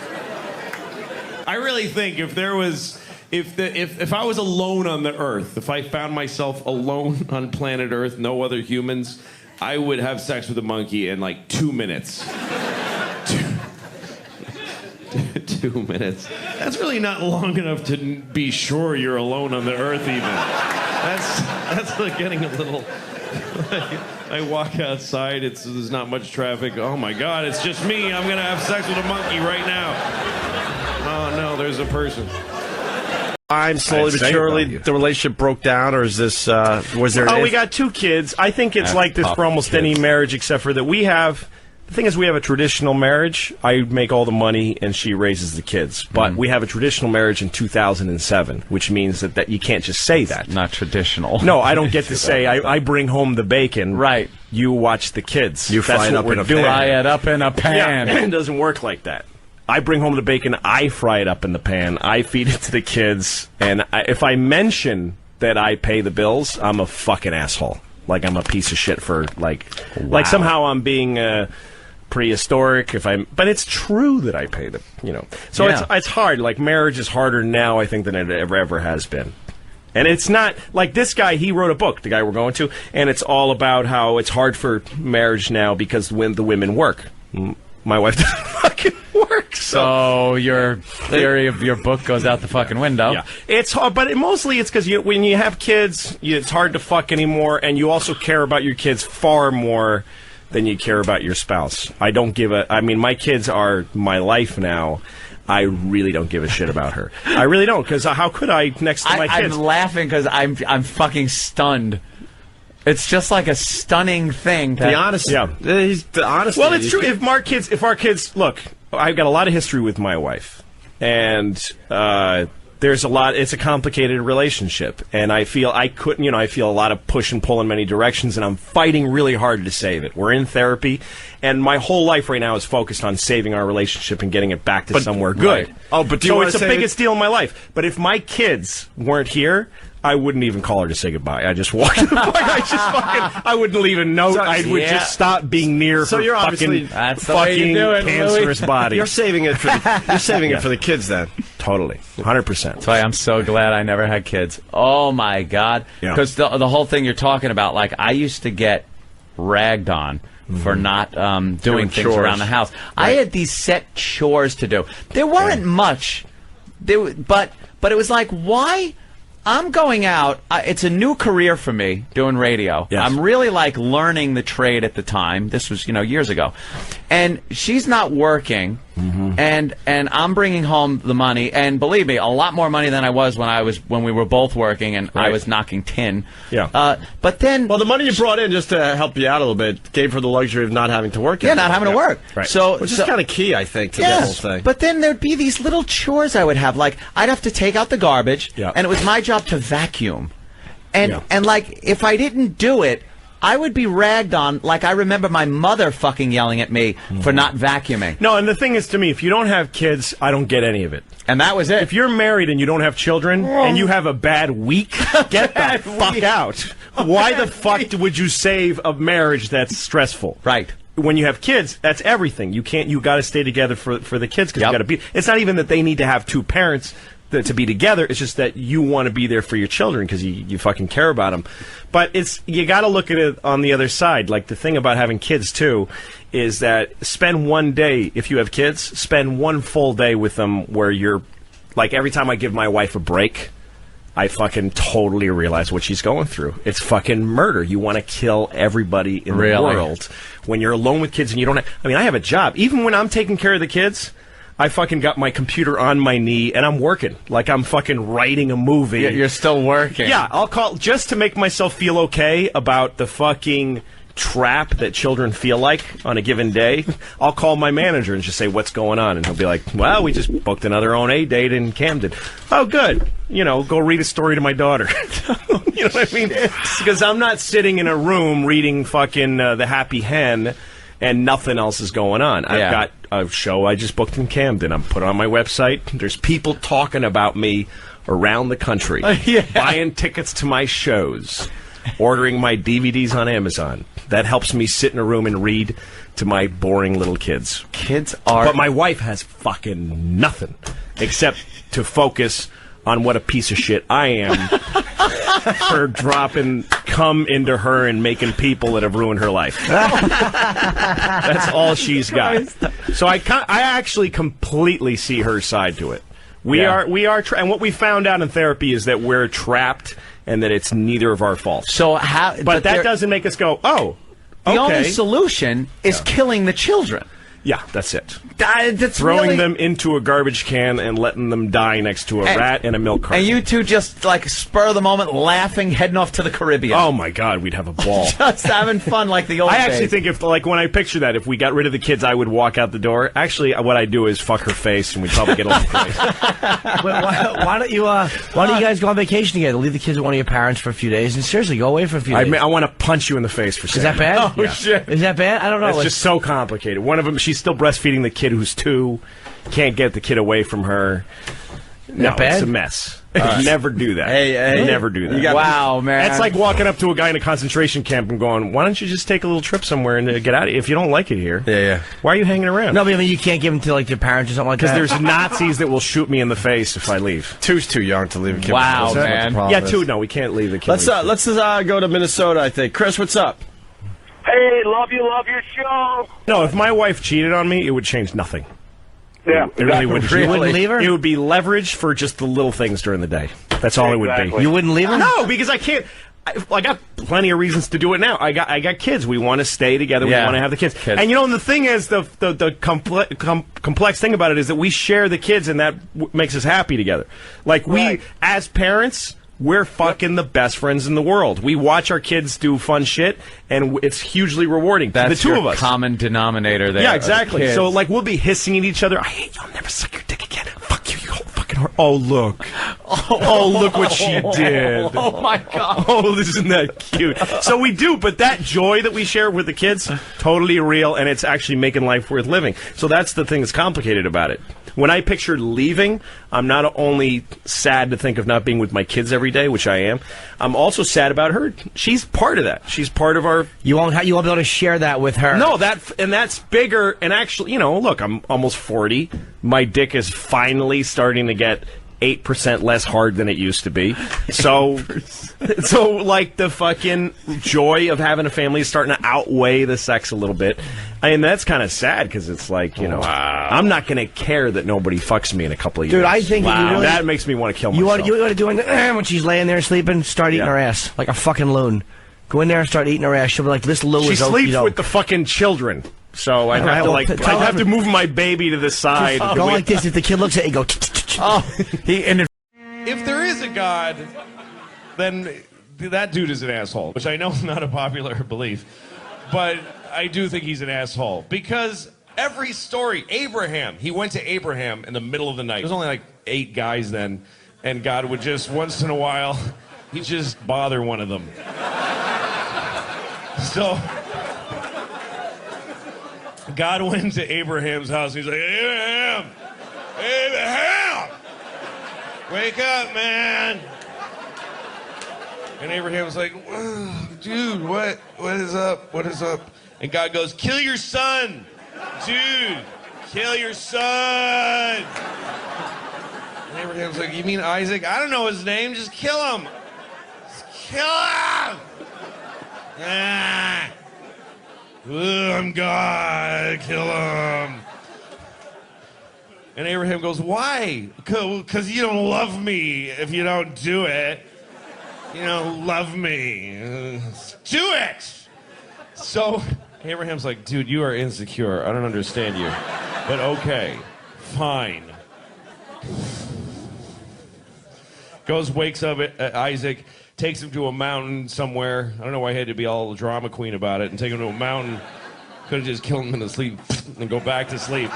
I really think if there was... If I was alone on the Earth, if I found myself alone on planet Earth, no other humans, I would have sex with a monkey in like 2 minutes. 2 minutes. That's really not long enough to be sure you're alone on the Earth even. That's like getting a little... I walk outside, there's not much traffic. Oh my God, it's just me. I'm gonna have sex with a monkey right now. Oh no, there's a person. I'm slowly but surely the relationship broke down, or is this was there? Oh, we got 2 kids. I think it's like this for almost any marriage, except for that we have. The thing is, we have a traditional marriage. I make all the money, and she raises the kids. But we have a traditional marriage in 2007, which means that you can't just say that. Not traditional. No, I don't get to say, I bring home the bacon. Right. You watch the kids. You fry it up in a pan. Fry it up in a pan. Yeah, it doesn't work like that. I bring home the bacon, I fry it up in the pan, I feed it to the kids, and if I mention that I pay the bills, I'm a fucking asshole. Like I'm a piece of shit for, like somehow I'm being prehistoric but it's true that I pay the, So it's hard. Like marriage is harder now, I think, than it ever has been. And it's not, like this guy, he wrote a book, the guy we're going to, and it's all about how it's hard for marriage now because when the women work. My wife doesn't fucking work. So your theory of your book goes out the fucking window. Yeah, it's hard, but mostly it's because when you have kids, it's hard to fuck anymore, and you also care about your kids far more than you care about your spouse. I mean, my kids are my life now. I really don't give a shit about her. I really don't, because how could I next to my kids? I'm laughing because I'm fucking stunned. It's just like a stunning thing. The honesty. Yeah. The honesty. Well, it's true. If our kids, look, I've got a lot of history with my wife, and there's a lot. It's a complicated relationship, and I feel I feel a lot of push and pull in many directions, and I'm fighting really hard to save it. We're in therapy, and my whole life right now is focused on saving our relationship and getting it back to somewhere good. Right. Oh, but so it's the biggest deal in my life. But if my kids weren't here, I wouldn't even call her to say goodbye. I just walked. I wouldn't leave a note. I would just stop being near her you're fucking cancerous body. You're saving it for it for the kids then. Totally, 100%. That's why I'm so glad I never had kids. Oh my God! Because the whole thing you're talking about, like I used to get ragged on for not doing things chores around the house. Right. I had these set chores to do. There weren't much, but it was like, why? I'm going out. It's a new career for me doing radio. Yes. I'm really like learning the trade at the time. This was, years ago. And she's not working, and I'm bringing home the money. And believe me, a lot more money than I was when we were both working, and I was knocking tin. Yeah. But then, well, the money you brought in just to help you out a little bit gave her the luxury of not having to work. Yeah, not having to work. Right. Which is kind of key, I think, to this whole thing. But then there'd be these little chores I would have. Like I'd have to take out the garbage, and it was my job to vacuum. And like if I didn't do it, I would be ragged on. Like I remember my mother fucking yelling at me for not vacuuming. No, and the thing is, to me, if you don't have kids, I don't get any of it. And that was it. If you're married and you don't have children and you have a bad week, get the fuck out. Why the fuck would you save a marriage that's stressful? Right. When you have kids, that's everything. You got to stay together for the kids because you got to be. It's not even that they need to have two parents to be together. It's just that you want to be there for your children because you fucking care about them. But you got to look at it on the other side. Like the thing about having kids too is that spend one day, if you have kids, spend one full day with them where you're like, every time I give my wife a break, I fucking totally realize what she's going through. It's fucking murder. You want to kill everybody in the world when you're alone with kids and you don't have, I have a job. Even when I'm taking care of the kids, I fucking got my computer on my knee and I'm working. Like I'm fucking writing a movie. Yeah, you're still working. Yeah, I'll call just to make myself feel okay about the fucking trap that children feel like on a given day. I'll call my manager and just say, what's going on? And he'll be like, well, we just booked another OA date in Camden. Oh, good. Go read a story to my daughter. You know what I mean? Because I'm not sitting in a room reading fucking The Happy Hen and nothing else is going on. I've got a show I just booked in Camden. I'm put it on my website. There's people talking about me around the country, buying tickets to my shows, ordering my DVDs on Amazon. That helps me sit in a room and read to my boring little kids. But my wife has fucking nothing except to focus on what a piece of shit I am for dropping cum into her and making people that have ruined her life. That's all she's got. So I actually completely see her side to it. We are, and what we found out in therapy is that we're trapped and that it's neither of our faults. So how? But that doesn't make us go, oh, the only solution is killing the children. Yeah, that's it. That's throwing them into a garbage can and letting them die next to a rat and a milk carton. And you two just, like, spur of the moment, laughing, heading off to the Caribbean. Oh, my God, we'd have a ball. Just having fun like the old days. I actually think when I picture that, if we got rid of the kids, I would walk out the door. Actually, what I do is fuck her face, and we'd probably get along great. Why don't you guys go on vacation together? Leave the kids with one of your parents for a few days, and seriously, go away for a few days. I want to punch you in the face for saying that. Is that bad? Oh, shit. Is that bad? I don't know. It's just so complicated. One of them, she's still breastfeeding the kid who's 2. Can't get the kid away from her. No, it's a mess. Never do that. Never do that. Wow, man. That's like walking up to a guy in a concentration camp and going, why don't you just take a little trip somewhere and get out of here? If you don't like it here, why are you hanging around? No, but I mean, you can't give them to like their parents or something like that. Because there's Nazis that will shoot me in the face if I leave. 2's too young to leave a kid. Wow, man. Yeah, 2. No, we can't leave the kid. Let's go to Minnesota, I think. Chris, what's up? Hey, love your show. No, if my wife cheated on me, it would change nothing. Yeah, It really would. You wouldn't leave her? It would be leverage for just the little things during the day. That's all it would be. You wouldn't leave her? No, because I can't. I got plenty of reasons to do it now. I got kids. We want to stay together. Yeah. We want to have the kids. And and the thing is, the complex thing about it is that we share the kids, and that makes us happy together. Like we, as parents, we're fucking the best friends in the world. We watch our kids do fun shit, and it's hugely rewarding. That's the two your of us. common denominator there. Yeah, exactly. Kids. So like we'll be hissing at each other. I hate you. I'll never suck your dick again. Fuck you, you whole fucking whore. Oh look. Oh look what she did. Oh my god. Oh, isn't that cute? So we do, but that joy that we share with the kids, totally real, and it's actually making life worth living. So that's the thing that's complicated about it. When I pictured leaving, I'm not only sad to think of not being with my kids every day, which I am, I'm also sad about her. She's part of that. She's part of our... You won't be able to share that with her. No, that's bigger, and actually, look, I'm almost 40. My dick is finally starting to get 8% less hard than it used to be. So like the fucking joy of having a family is starting to outweigh the sex a little bit. I mean, that's kind of sad because it's like, I'm not going to care that nobody fucks me in a couple of years. Dude, I think that makes me want to kill myself. You want to do it when she's laying there sleeping, start eating her ass like a fucking loon. Go in there and start eating her ass. She'll be like, this Lou is She sleeps with the fucking children. So I'd have to move my baby to the side. Go like this. If the kid looks at you, go. If there is a God, then that dude is an asshole, which I know is not a popular belief, but I do think he's an asshole because every story, Abraham, he went to Abraham in the middle of the night. There's only like 8 guys then, and God would just once in a while, he'd just bother one of them. So God went to Abraham's house. And he's like, Abraham, wake up, man. And Abraham's like, dude, what is up? What is up? And God goes, kill your son. Dude, kill your son. And Abraham's like, you mean Isaac? I don't know his name. Just kill him. Just kill him. I'm God. Kill him. And Abraham goes, why? Because you don't love me if you don't do it. You don't love me. Do it! So Abraham's like, dude, you are insecure. I don't understand you. But okay, fine. Goes, wakes up Isaac, takes him to a mountain somewhere. I don't know why he had to be all drama queen about it and take him to a mountain. Could have just killed him in the sleep and go back to sleep.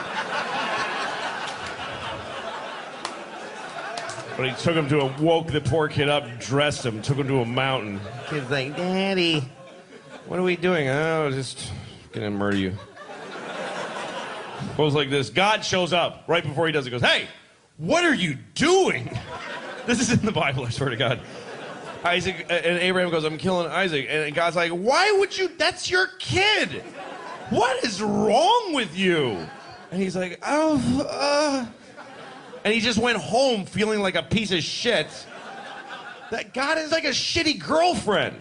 But he took him woke the poor kid up, dressed him, took him to a mountain. Kid's like, Daddy, what are we doing? Oh, just gonna murder you. Goes like this. God shows up right before he does it. Goes, hey, what are you doing? This is in the Bible, I swear to God. Isaac and Abraham goes, I'm killing Isaac. And God's like, why would you? That's your kid. What is wrong with you? And he's like, and he just went home feeling like a piece of shit. That God is like a shitty girlfriend.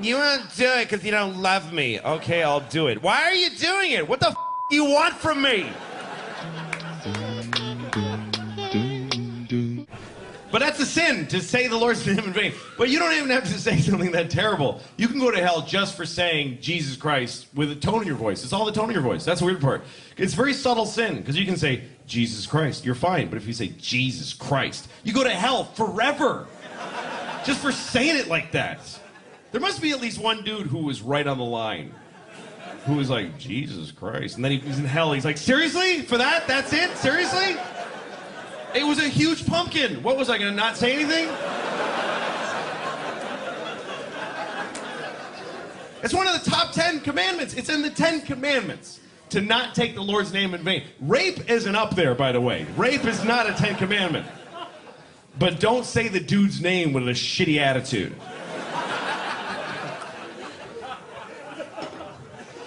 You won't do it because you don't love me. Okay, I'll do it. Why are you doing it? What the do you want from me? But that's a sin, to say the Lord's name in vain. But you don't even have to say something that terrible. You can go to hell just for saying Jesus Christ with a tone in your voice. It's all the tone in your voice. That's the weird part. It's very subtle sin, because you can say, Jesus Christ, you're fine. But if you say, Jesus Christ, you go to hell forever. Just for saying it like that. There must be at least one dude who was right on the line. Who was like, Jesus Christ. And then he's in hell. He's like, seriously? For that? That's it? Seriously? It was a huge pumpkin. What was I going to not say anything? It's one of the top 10 commandments. It's in the 10 commandments to not take the Lord's name in vain. Rape isn't up there, by the way. Rape is not a 10 commandment. But don't say the dude's name with a shitty attitude.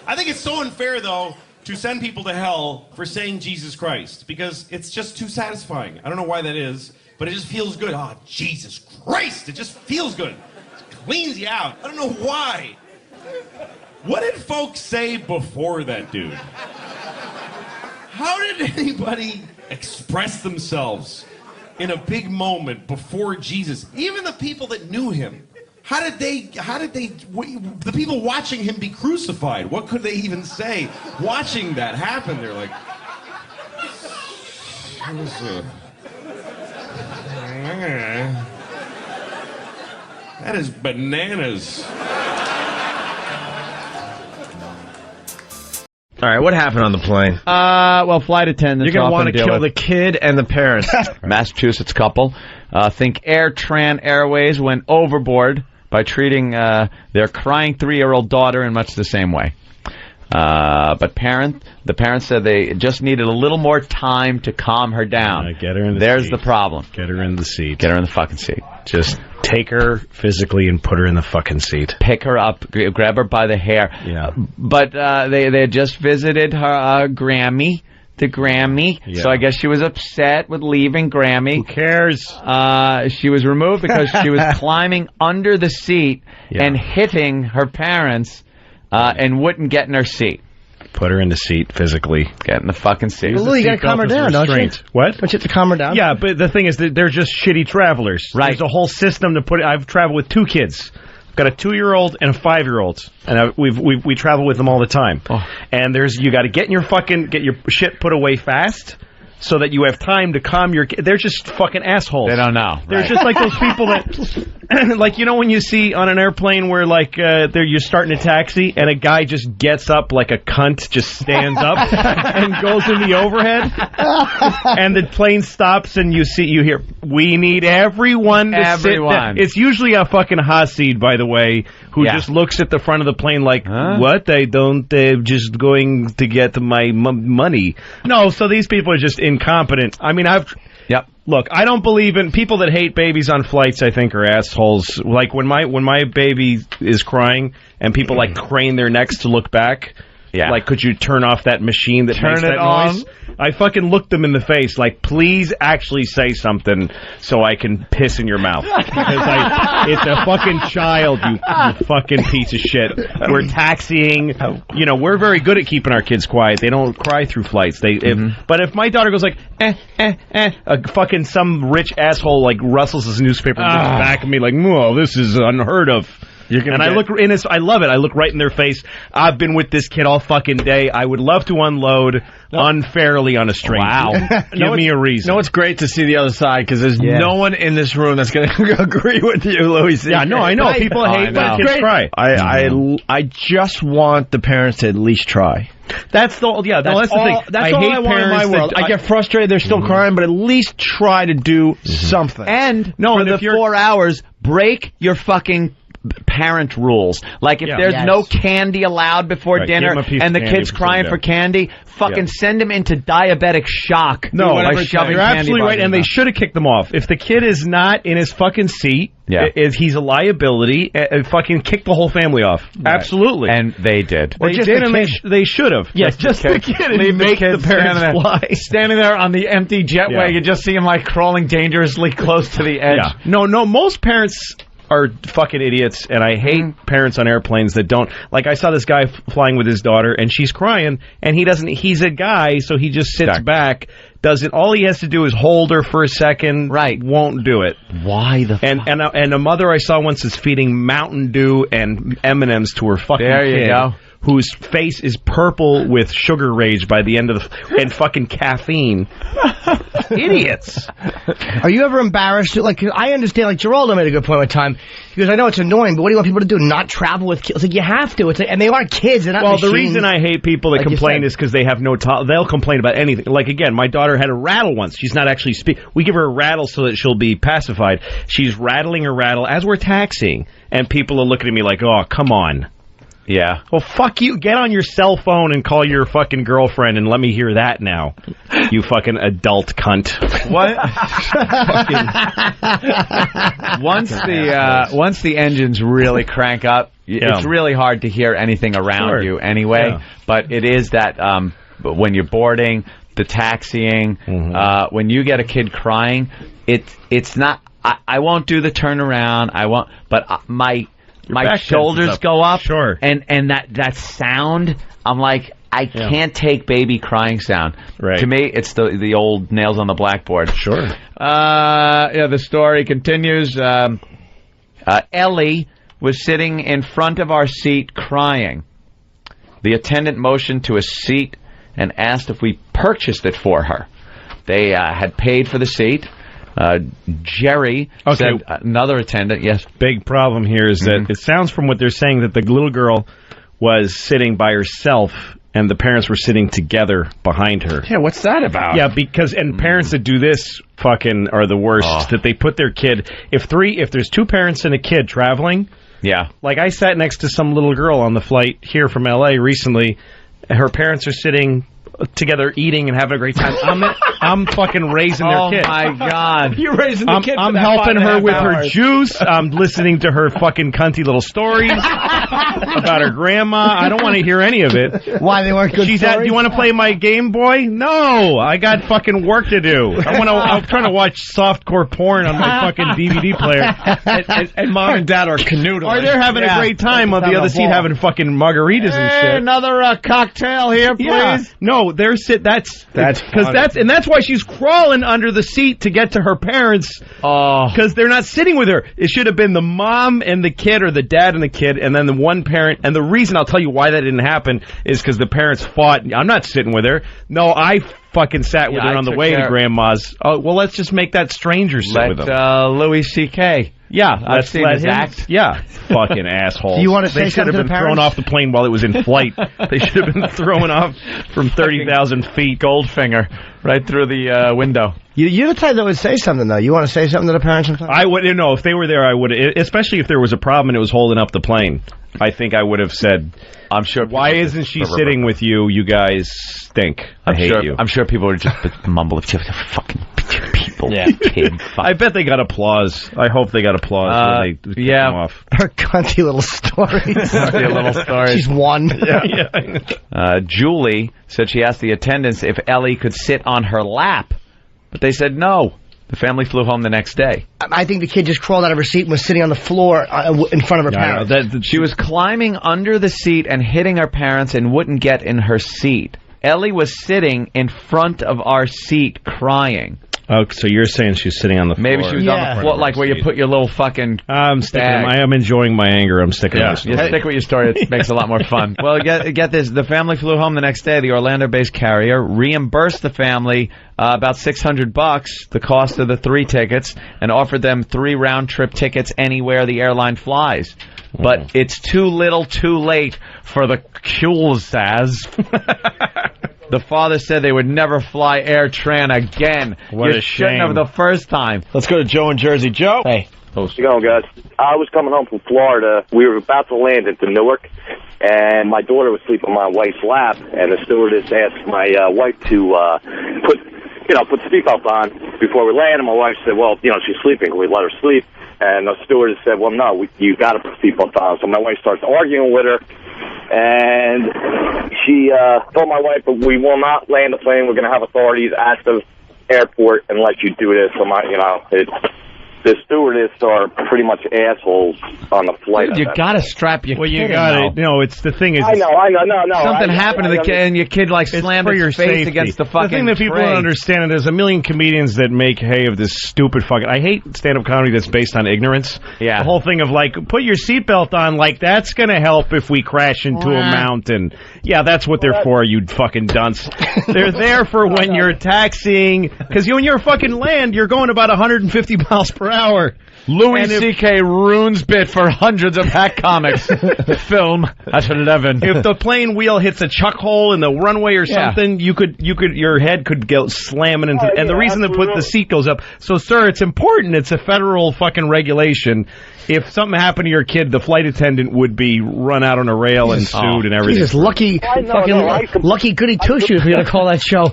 I think it's so unfair, though, to send people to hell for saying Jesus Christ, because it's just too satisfying. I don't know why that is, but it just feels good. Oh, Jesus Christ! It just feels good. It cleans you out. I don't know why. What did folks say before that dude? How did anybody express themselves in a big moment before Jesus? Even the people that knew him. How did the people watching him be crucified, what could they even say watching that happen? They're like, that is bananas. All right, what happened on the plane? Well, flight attendants. You're going to want to kill the with kid and the parents. Massachusetts couple. Think Tran Airways went overboard by treating their crying 3-year-old daughter in much the same way. But the parents said they just needed a little more time to calm her down. Get her in the There's seat. the problem. Get her in the seat. Get her in the fucking seat. Just take her physically and put her in the fucking seat. Pick her up, grab her by the hair. Yeah. But they had just visited her Grammy. The Grammy. Yeah. So I guess she was upset with leaving Grammy. Who cares? She was removed because she was climbing under the seat and hitting her parents and wouldn't get in her seat. Put her in the seat physically. Get in the fucking seat. Well, Lou, you got to calm her down, don't you? What? Don't you have to calm her down? Yeah, but the thing is that they're just shitty travelers. Right. There's a whole system to put it. I've traveled with 2 kids. I've got a 2-year-old and a 5-year-old, and we travel with them all the time. Oh. And you got to get your shit put away fast, so that you have time to calm your. They're just fucking assholes. They don't know. They're just like those people that, like, you know, when you see on an airplane where like you're starting a taxi and a guy just gets up like a cunt, just stands up and goes in the overhead, and the plane stops and you hear, we need everyone to sit down. It's usually a fucking Hasid, by the way, who just looks at the front of the plane like, what? They're just going to get my money. No, so these people are just incompetent. I mean, Look, I don't believe in people that hate babies on flights. I think are assholes. Like when my baby is crying and people like crane their necks to look back. Yeah. Like, could you turn off that machine that makes that noise? I fucking looked them in the face like, please actually say something so I can piss in your mouth. Because it's a fucking child, you fucking piece of shit. We're taxiing. You know, we're very good at keeping our kids quiet. They don't cry through flights. But if my daughter goes like, fucking some rich asshole like rustles his newspaper and looks back at me like, whoa, this is unheard of. I love it. I look right in their face. I've been with this kid all fucking day. I would love to unload unfairly on a stranger. Wow. Give me a reason. No, it's great to see the other side because there's no one in this room that's going to agree with you, Louis. Yeah, no, I know. People hate when kids cry. I just want the parents to at least try. That's the thing. That's all I want in my world. I get frustrated. They're still crying, but at least try to do something. And for the 4 hours, break your fucking parent rules. Like if there's no candy allowed before dinner and the kid's crying for candy, fucking send him into diabetic shock. No, you're absolutely right, and they should have kicked them off. If the kid is not in his fucking seat, he's a liability, fucking kick the whole family off. Right. Absolutely. And they did. They did, and they should have. Yes, just the kid. And you make the parents fly. Standing there on the empty jetway, you just see him like crawling dangerously close to the edge. Yeah. No, most parents are fucking idiots, and I hate parents on airplanes that don't. Like, I saw this guy flying with his daughter, and she's crying, and he's a guy, so he just sits back, all he has to do is hold her for a second, won't do it. Why the fuck? And a mother I saw once is feeding Mountain Dew and M&Ms to her fucking there you kid. Go. Whose face is purple with sugar rage by the end of and fucking caffeine. Idiots. Are you ever embarrassed? Like, I understand, like, Geraldo made a good point one time. He goes, I know it's annoying, but what do you want people to do? Not travel with kids? It's like, you have to. It's like, and they aren't kids. They're not machines. The reason I hate people that complain is because they have no they'll complain about anything. Like, again, my daughter had a rattle once. She's not actually we give her a rattle so that she'll be pacified. She's rattling her rattle as we're taxiing, and people are looking at me like, oh, come on. Yeah. Well, fuck you. Get on your cell phone and call your fucking girlfriend and let me hear that now. You fucking adult cunt. What? Once the engines really crank up, it's really hard to hear anything around you anyway. Yeah. But it is that when you're boarding, the taxiing, when you get a kid crying, it's not. I won't do the turnaround. I won't. But my shoulders go up, and that sound, I'm like, I can't take baby crying sound. Right. To me, it's the old nails on the blackboard. Sure. The story continues. Ellie was sitting in front of our seat crying. The attendant motioned to a seat and asked if we purchased it for her. They had paid for the seat. Jerry said, another attendant, yes. Big problem here is that it sounds from what they're saying that the little girl was sitting by herself and the parents were sitting together behind her. Yeah, what's that about? Yeah, because parents that do this fucking are the worst. That they put their kid if there's two parents and a kid traveling. Yeah. Like I sat next to some little girl on the flight here from LA recently. Her parents are sitting together eating and having a great time. I'm fucking raising their kid. Oh my God. You're raising the kid. I'm helping her with her juice. I'm listening to her fucking cunty little stories about her grandma. I don't want to hear any of it. Why, they weren't good She's stories? Do you want to play my Game Boy? No, I got fucking work to do. I'm trying to watch softcore porn on my fucking DVD player. And mom and dad are canoodling. Or they're having a great time on the other seat having fucking margaritas and shit. Another cocktail here, please. Yeah. No, they're That's because that's why she's crawling under the seat to get to her parents. Because they're not sitting with her. It should have been the mom and the kid, or the dad and the kid, and then the one parent. And the reason I'll tell you why that didn't happen is because the parents fought. I'm not sitting with her. No, I fucking sat with her on the way to grandma's. Oh, well, let's just make that stranger sit with them. Louis C.K. Yeah, I've seen his him act. Yeah, fucking assholes. Do you want to say They should something have to been the thrown parents? off the plane while it was in flight. They should have been thrown off from 30,000 feet. Goldfinger right through the window. You're the type that would say something, though. You want to say something to the parents sometimes? I would, if they were there, I would, especially if there was a problem and it was holding up the plane. I think I would have said, I'm sure. Why isn't she sitting with you? You guys stink. I hate you. I'm sure people would just mumble if fucking people. Yeah. I bet they got applause. I hope they got applause when they kick them off. Her cunty little stories. She's one. Julie said she asked the attendants if Ellie could sit on her lap, but they said no. The family flew home the next day. I think the kid just crawled out of her seat and was sitting on the floor in front of her parents. She was climbing under the seat and hitting her parents and wouldn't get in her seat. Ellie was sitting in front of our seat crying. Oh, so you're saying she's sitting on the floor? Maybe she was on the floor, like where you put your little fucking. I'm sticking. I am enjoying my anger. I'm sticking. Yeah, you stick with your story. It makes it a lot more fun. Well, get this. The family flew home the next day. The Orlando-based carrier reimbursed the family about $600, the cost of the 3 tickets, and offered them 3 round-trip tickets anywhere the airline flies. But it's too little, too late for the Kulsas. The father said they would never fly Air Tran again. What you a shouldn't shame. have the first time. Let's go to Joe in Jersey. Joe. Hey. How's it going, guys? I was coming home from Florida. We were about to land into Newark, and my daughter was sleeping on my wife's lap, and the stewardess asked my wife to put the seatbelt on before we land, and my wife said, well, she's sleeping. Can we let her sleep? And the stewardess said, well, no, you got to put the seatbelt on. So my wife starts arguing with her, and she told my wife, but we will not land the plane. We're going to have authorities at the airport and let you do this. So the stewardess are pretty much assholes on the flight. Dude, you gotta strap your kid you in, got though. it. No, it's the thing is. I know. No. Something happened to the kid, and your kid slammed for his your face safety. against the fucking. The thing that people tray. don't understand, and there's a million comedians that make hay of this stupid fucking. I hate stand-up comedy that's based on ignorance. Yeah. The whole thing of put your seatbelt on, that's gonna help if we crash into a mountain. Yeah, that's what they're for, you fucking dunce. They're there for when you're taxiing, because when you're fucking land, you're going about 150 miles per hour. Louis C.K. ruins bit for hundreds of hack comics. Film at 11. If the plane wheel hits a chuck hole in the runway or something, your head could go slamming into. And the reason they put the seat goes up. So, sir, it's important. It's a federal fucking regulation. If something happened to your kid, the flight attendant would be run out on a rail and sued and everything. Jesus, lucky goody two shoes. We gotta call that show.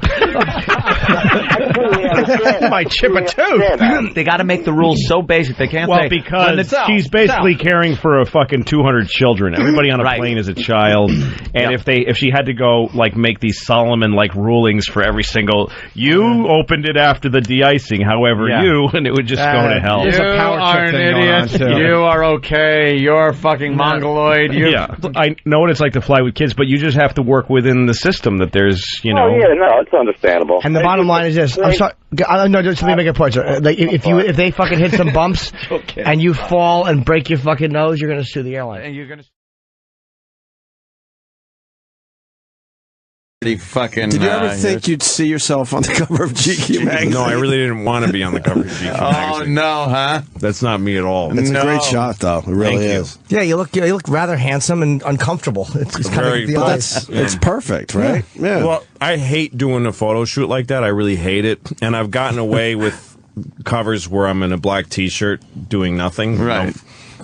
understand. You might chip a tooth. They got to make the rules so basic. They can't Well, say, because she's basically caring for a fucking 200 children. Everybody on a plane is a child, and if she had to go like make these Solomon like rulings for every single, you opened it after the de-icing, however and it would just go to hell. You are an idiot. You are okay. You're fucking mongoloid. I know what it's like to fly with kids, but you just have to work within the system that there's, Oh, yeah, no, it's understandable. And the bottom line is this. I'm sorry. No, just let me make a point, sir. Like, if they fucking hit some bumps and you fall and break your fucking nose, you're going to sue the airline. And you're going to... Fucking, Did you ever think you'd see yourself on the cover of GQ magazine? No, I really didn't want to be on the cover of GQ magazine. Oh, no, huh? That's not me at all. It's a great shot, though. It really is. Yeah, you look rather handsome and uncomfortable. It's kind of the eyes. It's perfect, right? Yeah. Well, I hate doing a photo shoot like that. I really hate it. And I've gotten away with covers where I'm in a black T-shirt doing nothing. Right.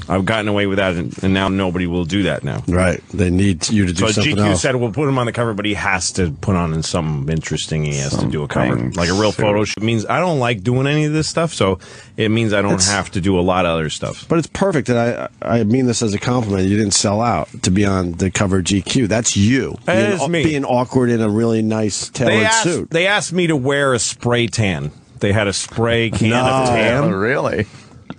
I've gotten away with that, and now nobody will do that now. Right. They need you to do something GQ else. said, we'll put him on the cover, but he has to put on something interesting. He has to do a cover. Like a real photo shoot means I don't like doing any of this stuff, so it means I don't have to do a lot of other stuff. But it's perfect, and I mean this as a compliment. You didn't sell out to be on the cover of GQ. That's you. That is me. Being awkward in a really nice tailored suit. They asked me to wear a spray tan. They had a spray can of tan. Oh, really?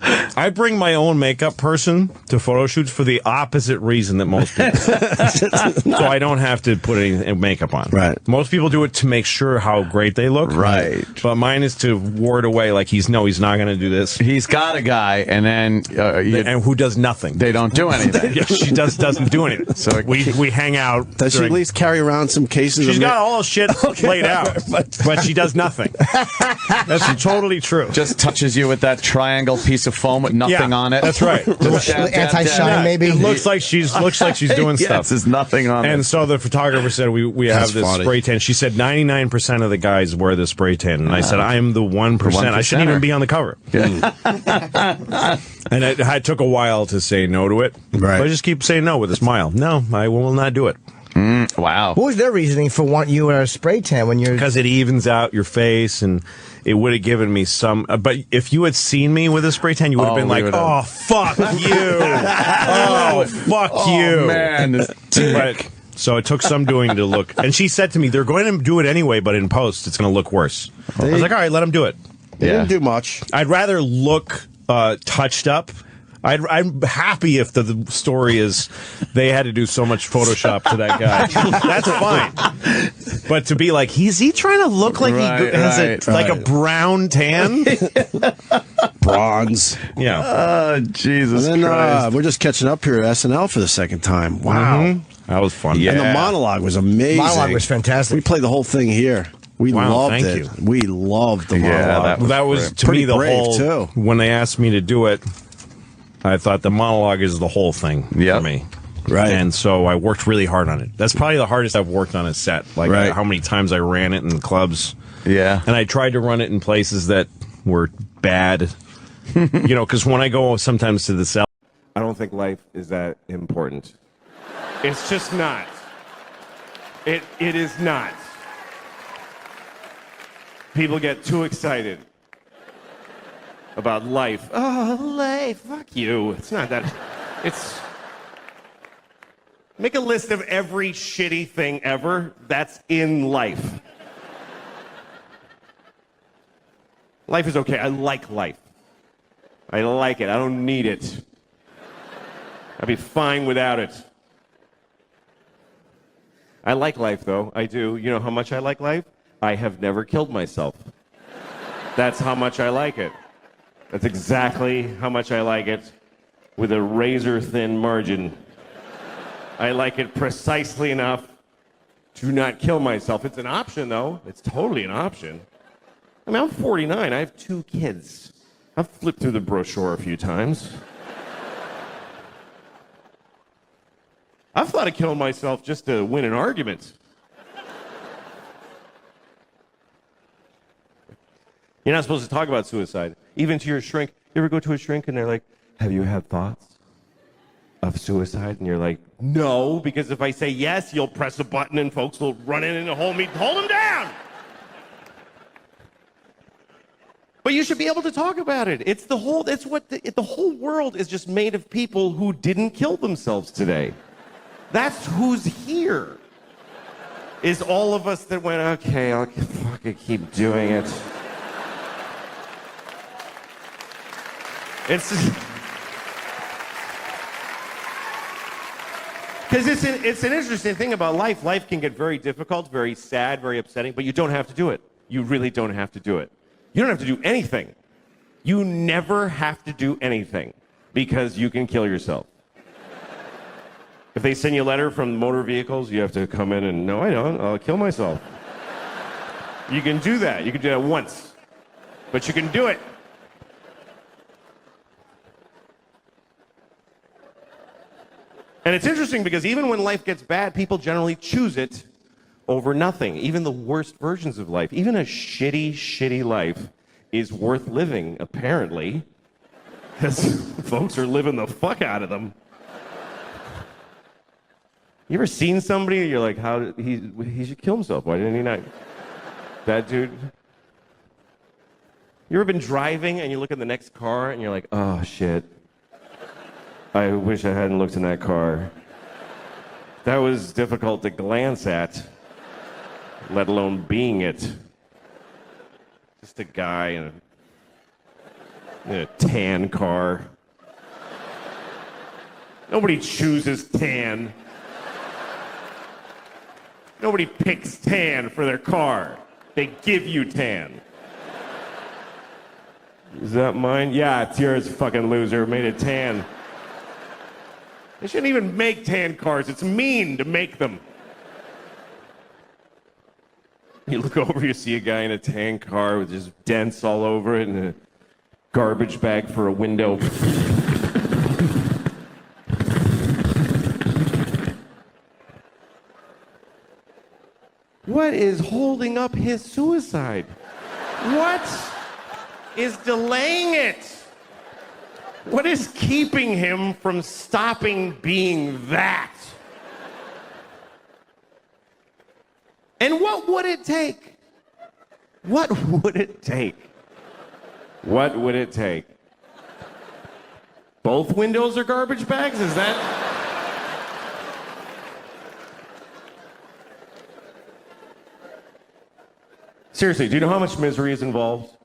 I bring my own makeup person to photo shoots for the opposite reason that most people do. So I don't have to put any makeup on. Right. Most people do it to make sure how great they look. Right. But mine is to ward away like he's not going to do this. He's got a guy, and then and who does nothing. They don't do anything. Yeah, she doesn't do anything. So we hang out. Does she at least carry around some cases? She's got all the shit laid out, but she does nothing. That's totally true. Just touches you with that triangle piece of foam with nothing on it. That's right. Anti-shine, maybe. It looks like she's doing stuff. Yes, there's nothing on it. And so the photographer said we have this funny. spray tan. She said 99% of the guys wear the spray tan, and I said I'm the 1%. I shouldn't even be on the cover. And it took a while to say no to it. Right. But I just keep saying no with a smile. No, I will not do it. Wow. What was their reasoning for wanting you wear a spray tan when you're... Because it evens out your face, and it would have given me some... but if you had seen me with a spray tan, you would have been like, oh, fuck you. Oh, fuck you. Man. But, so it took some doing to look... And she said to me, they're going to do it anyway, but in post, it's going to look worse. I was like, all right, let them do it. They didn't do much. I'd rather look touched up. I'm happy if the story is they had to do so much Photoshop to that guy. That's fine. But to be like, is he trying to look like he has like a brown tan? Bronze. Yeah. Oh, Jesus and then, Christ. we're just catching up here at SNL for the second time. Wow. That was fun. And the monologue was amazing. Monologue was fantastic. We played the whole thing here. We loved thank it. you. We loved the monologue. That was to pretty me the brave, whole. too. When they asked me to do it, I thought the monologue is the whole thing for me. Right. And so I worked really hard on it. That's probably the hardest I've worked on a set. Like how many times I ran it in clubs. Yeah. And I tried to run it in places that were bad. You know, because when I go sometimes to the cell, I don't think life is that important. It's just not. It is not. People get too excited about life. Oh, life. Fuck you. It's not that. It's. Make a list of every shitty thing ever that's in life. Life is okay. I like life. I like it. I don't need it. I'd be fine without it. I like life, though. I do. You know how much I like life? I have never killed myself. That's how much I like it. That's exactly how much I like it, with a razor-thin margin. I like it precisely enough to not kill myself. It's an option, though. It's totally an option. I mean, I'm 49. I have 2 kids. I've flipped through the brochure a few times. I've thought of killing myself just to win an argument. You're not supposed to talk about suicide. Even to your shrink. You ever go to a shrink and they're like, have you had thoughts of suicide? And you're like, no, because if I say yes, you'll press a button and folks will run in and hold me, hold him down. But you should be able to talk about it. It's the whole world is just made of people who didn't kill themselves today. That's who's here. Is all of us that went, okay, I'll fucking keep doing it. It's because it's an interesting thing about life. Life can get very difficult, very sad, very upsetting, but you don't have to do it. You really don't have to do it. You don't have to do anything. You never have to do anything because you can kill yourself. If they send you a letter from motor vehicles, you have to come in and, no, I don't. I'll kill myself. You can do that. You can do that once. But you can do it. And it's interesting because even when life gets bad, people generally choose it over nothing. Even the worst versions of life. Even a shitty, shitty life is worth living, apparently. Because folks are living the fuck out of them. You ever seen somebody and you're like, how did he should kill himself? Why didn't he not? That dude. You ever been driving and you look at the next car and you're like, oh shit. I wish I hadn't looked in that car. That was difficult to glance at, let alone being it. Just a guy in a tan car. Nobody chooses tan. Nobody picks tan for their car. They give you tan. Is that mine? Yeah, it's yours, fucking loser. Made it tan. They shouldn't even make tan cars. It's mean to make them. You look over, you see a guy in a tan car with just dents all over it and a garbage bag for a window. What is holding up his suicide? What is delaying it? What is keeping him from stopping being that? And what would it take? What would it take? What would it take? Both windows are garbage bags? Is that... Seriously, do you know how much misery is involved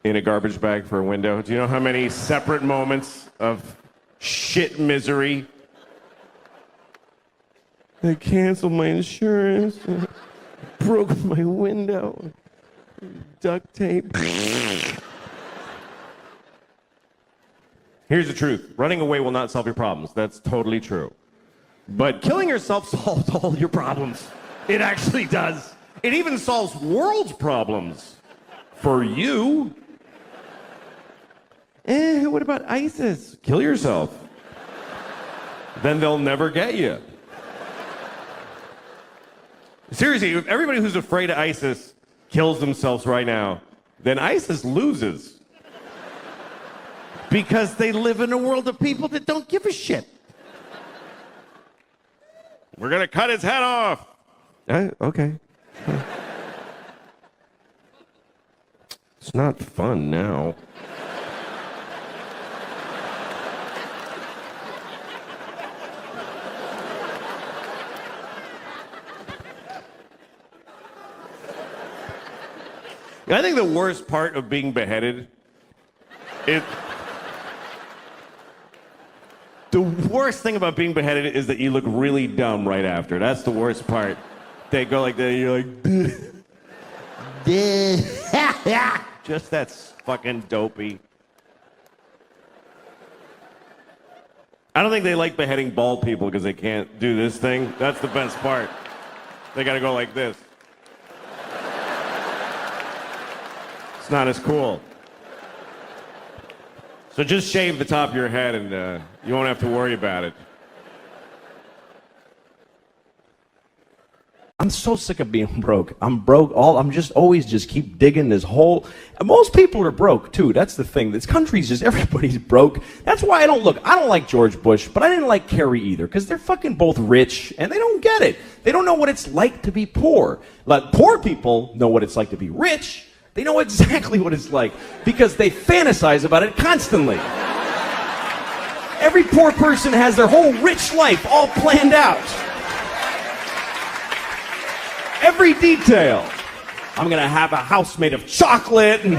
in a garbage bag for a window? Do you know how many separate moments of shit misery? I canceled my insurance, broke my window, duct tape. Here's the truth. Running away will not solve your problems. That's totally true. But killing yourself solves all your problems. It actually does. It even solves world's problems. For you. What about ISIS? Kill yourself. Then they'll never get you. Seriously, if everybody who's afraid of ISIS kills themselves right now, then ISIS loses. Because they live in a world of people that don't give a shit. We're gonna cut his head off. Okay. It's not fun now. I think the worst part of being beheaded is... The worst thing about being beheaded is that you look really dumb right after. That's the worst part. They go like that, and you're like... Just that's fucking dopey. I don't think they like beheading bald people because they can't do this thing. That's the best part. They gotta go like this. It's not as cool. So just shave the top of your head and you won't have to worry about it. I'm so sick of being broke. I'm broke. I'm just always just keep digging this hole. And most people are broke too. That's the thing. This country's just everybody's broke. That's why I don't like George Bush, but I didn't like Kerry either because they're fucking both rich and they don't get it. They don't know what it's like to be poor. Like poor people know what it's like to be rich. They know exactly what it's like because they fantasize about it constantly. Every poor person has their whole rich life all planned out. Every detail. I'm going to have a house made of chocolate, and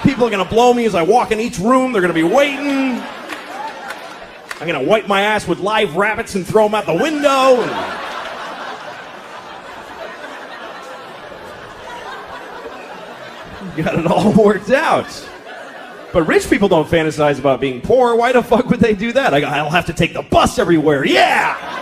people are going to blow me as I walk in each room. They're going to be waiting. I'm going to wipe my ass with live rabbits and throw them out the window. Got it all worked out. But rich people don't fantasize about being poor. Why the fuck would they do that? I'll have to take the bus everywhere. Yeah!